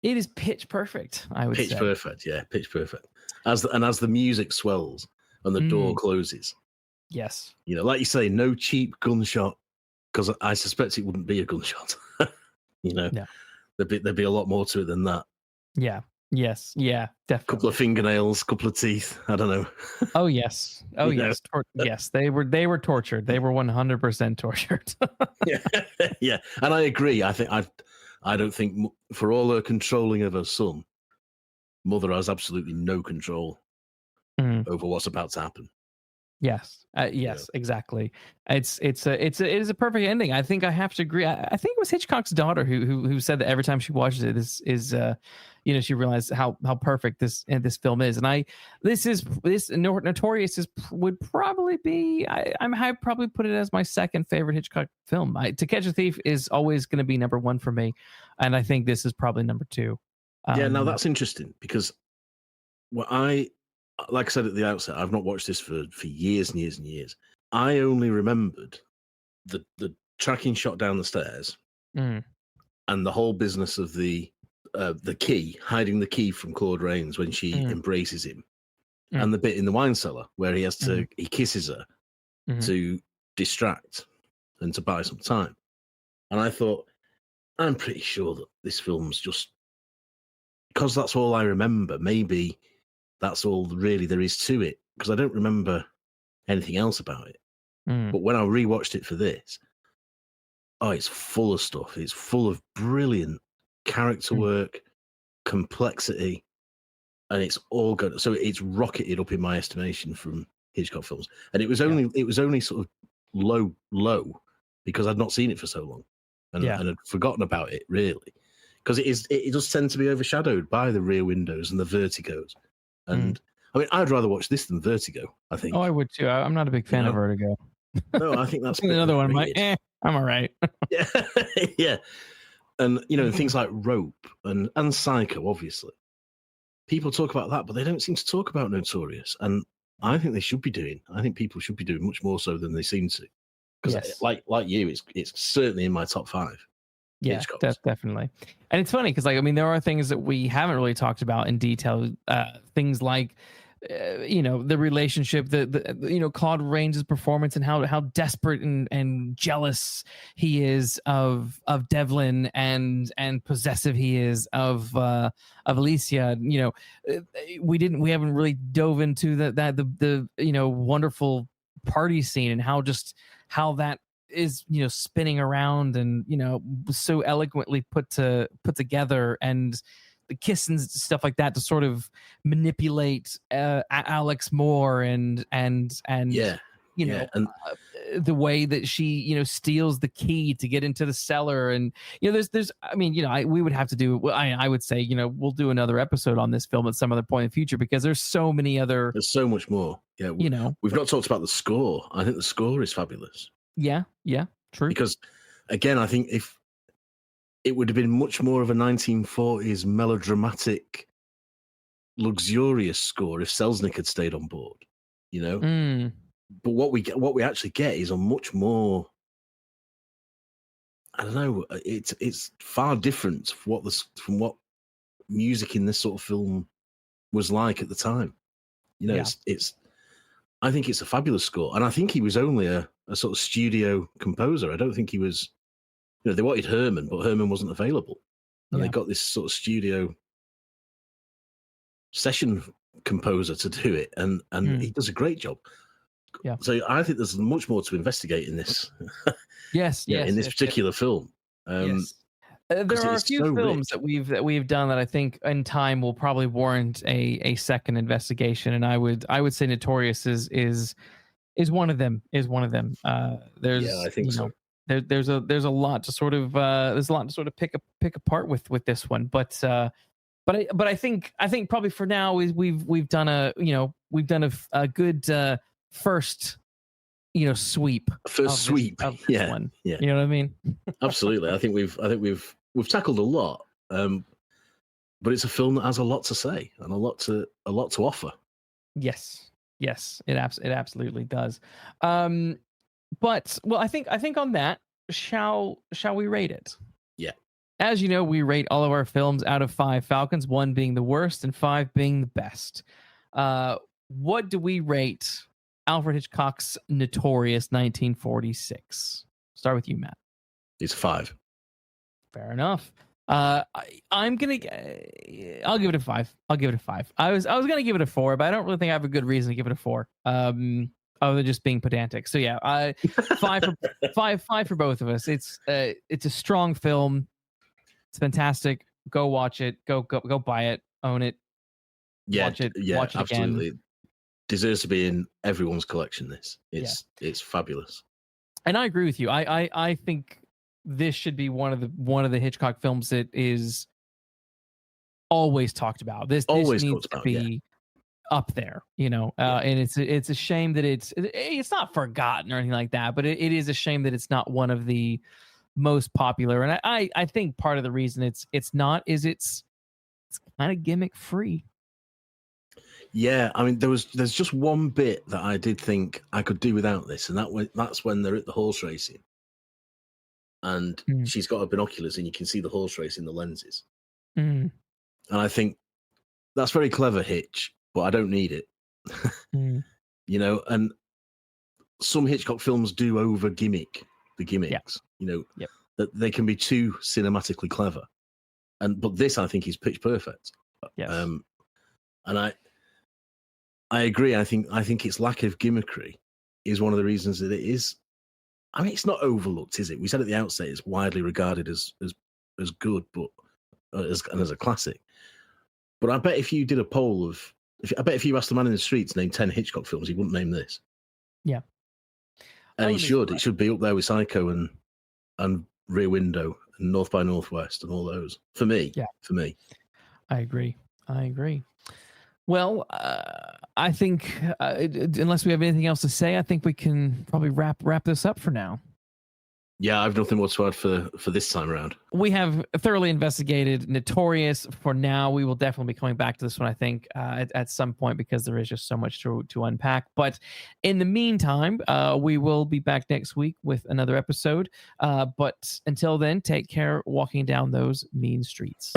It is pitch perfect, I would say. Pitch perfect, yeah, pitch perfect. As the music swells and the door closes. Yes. Like you say, no cheap gunshot, because I suspect it wouldn't be a gunshot. No. There'd be a lot more to it than that. Yeah. Yes. Yeah. Definitely. Couple of fingernails, couple of teeth. I don't know. Oh yes. Oh yes. Yes. They were tortured. They were 100% tortured. Yeah. And I agree. I don't think, for all her controlling of her son, Mother has absolutely no control over what's about to happen. Yes. Yes. Exactly. It is a perfect ending. I think I have to agree. I think it was Hitchcock's daughter who said that every time she watches it, this is she realized how perfect this film is. And this Notorious would probably be I'd probably put it as my second favorite Hitchcock film. To Catch a Thief is always going to be number one for me, and I think this is probably number two. Now that's interesting, because like I said at the outset, I've not watched this for years and years and years. I only remembered the tracking shot down the stairs and the whole business of the key, hiding the key from Claude Rains when she embraces him, and the bit in the wine cellar where he kisses her to distract and to buy some time. And I thought, I'm pretty sure that this film's just, because that's all I remember. Maybe that's all really there is to it, because I don't remember anything else about it. But when I rewatched it for this, it's full of stuff. It's full of brilliant character work, complexity, and it's all good. So it's rocketed up in my estimation from Hitchcock films. And it was only sort of low because I'd not seen it for so long, and I'd forgotten about it, really, because it does tend to be overshadowed by the Rear Windows and the Vertigos. And I mean, I'd rather watch this than Vertigo, I think. Oh, I would too. I'm not a big fan of Vertigo. No, I think that's another one. I'm like, I'm all right. Yeah. And, things like Rope and Psycho, obviously. People talk about that, but they don't seem to talk about Notorious. And I think they should be doing. I think people should be doing much more so than they seem to. Because, like you, it's certainly in my top 5. Yeah, definitely. And it's funny because, there are things that we haven't really talked about in detail. Things like, the relationship, the Claude Rains' performance, and how desperate and jealous he is of Devlin, and possessive he is of Alicia. We haven't really dove into the wonderful party scene, and how that is spinning around and so eloquently put together, and the kiss and stuff like that to sort of manipulate Alex more, and the way that she steals the key to get into the cellar, and there's we would have to do, I would say we'll do another episode on this film at some other point in the future, because there's so much more. We've not talked about the score. I think the score is fabulous. Yeah, true. Because, again, I think if it would have been much more of a 1940s melodramatic, luxurious score if Selznick had stayed on board, But what we actually get is a much more, I don't know, it's far different from what music in this sort of film was like at the time. It's I think it's a fabulous score, and I think he was only a sort of studio composer. I don't think he was. They wanted Herman, but Herman wasn't available, and they got this sort of studio session composer to do it, and he does a great job. Yeah. So I think there's much more to investigate in this. Yes. In this particular film. Yes. There are a few films that we've done that I think in time will probably warrant a second investigation, and I would say Notorious is one of them. There's I think so. There's a lot to sort of pick apart with this one, but I think probably for now we've done a good first sweep. First sweep. Of this one. Yeah. You know what I mean? Absolutely. I think we've tackled a lot. But it's a film that has a lot to say and a lot to offer. Yes, it absolutely does. But I think on that, shall we rate it? Yeah. As you know, we rate all of our films out of 5 Falcons, 1 being the worst and 5 being the best. What do we rate Alfred Hitchcock's Notorious 1946? Start with you, Matt. It's 5. Fair enough. I'll give it a 5. I was gonna give it a 4, but I don't really think I have a good reason to give it a 4. Other than just being pedantic. So yeah, 5 for both of us. It's a strong film. It's fantastic. Go watch it. Go buy it. Own it. Yeah, watch it. Yeah, watch it absolutely. Again. Deserves to be in everyone's collection. It's fabulous. And I agree with you. I think this should be one of the Hitchcock films that is always talked about. This needs to be up there, and it's a shame that it's not forgotten or anything like that, but it is a shame that it's not one of the most popular. And I think part of the reason it's not is it's kind of gimmick free. Yeah, I mean, there's just one bit that I did think I could do without this, and that's when they're at the horse racing, and she's got her binoculars, and you can see the horse race in the lenses. And I think that's very clever, Hitch, but I don't need it. And some Hitchcock films do over gimmick the gimmicks. That they can be too cinematically clever, but this I think is pitch perfect. Yes. And I agree. I think its lack of gimmickry is one of the reasons that it is. I mean, it's not overlooked, is it? We said at the outset it's widely regarded as good, but as a classic. But I bet if you did a poll if you asked the man in the streets to name 10 Hitchcock films, he wouldn't name this. Yeah, and he should. It should be up there with Psycho and Rear Window and North by Northwest and all those. For me, For me, I agree. Well, I think unless we have anything else to say, I think we can probably wrap this up for now. Yeah, I've nothing more to add for this time around. We have thoroughly investigated Notorious. For now, we will definitely be coming back to this one, I think, at some point, because there is just so much to unpack. But in the meantime, we will be back next week with another episode. But until then, take care walking down those mean streets.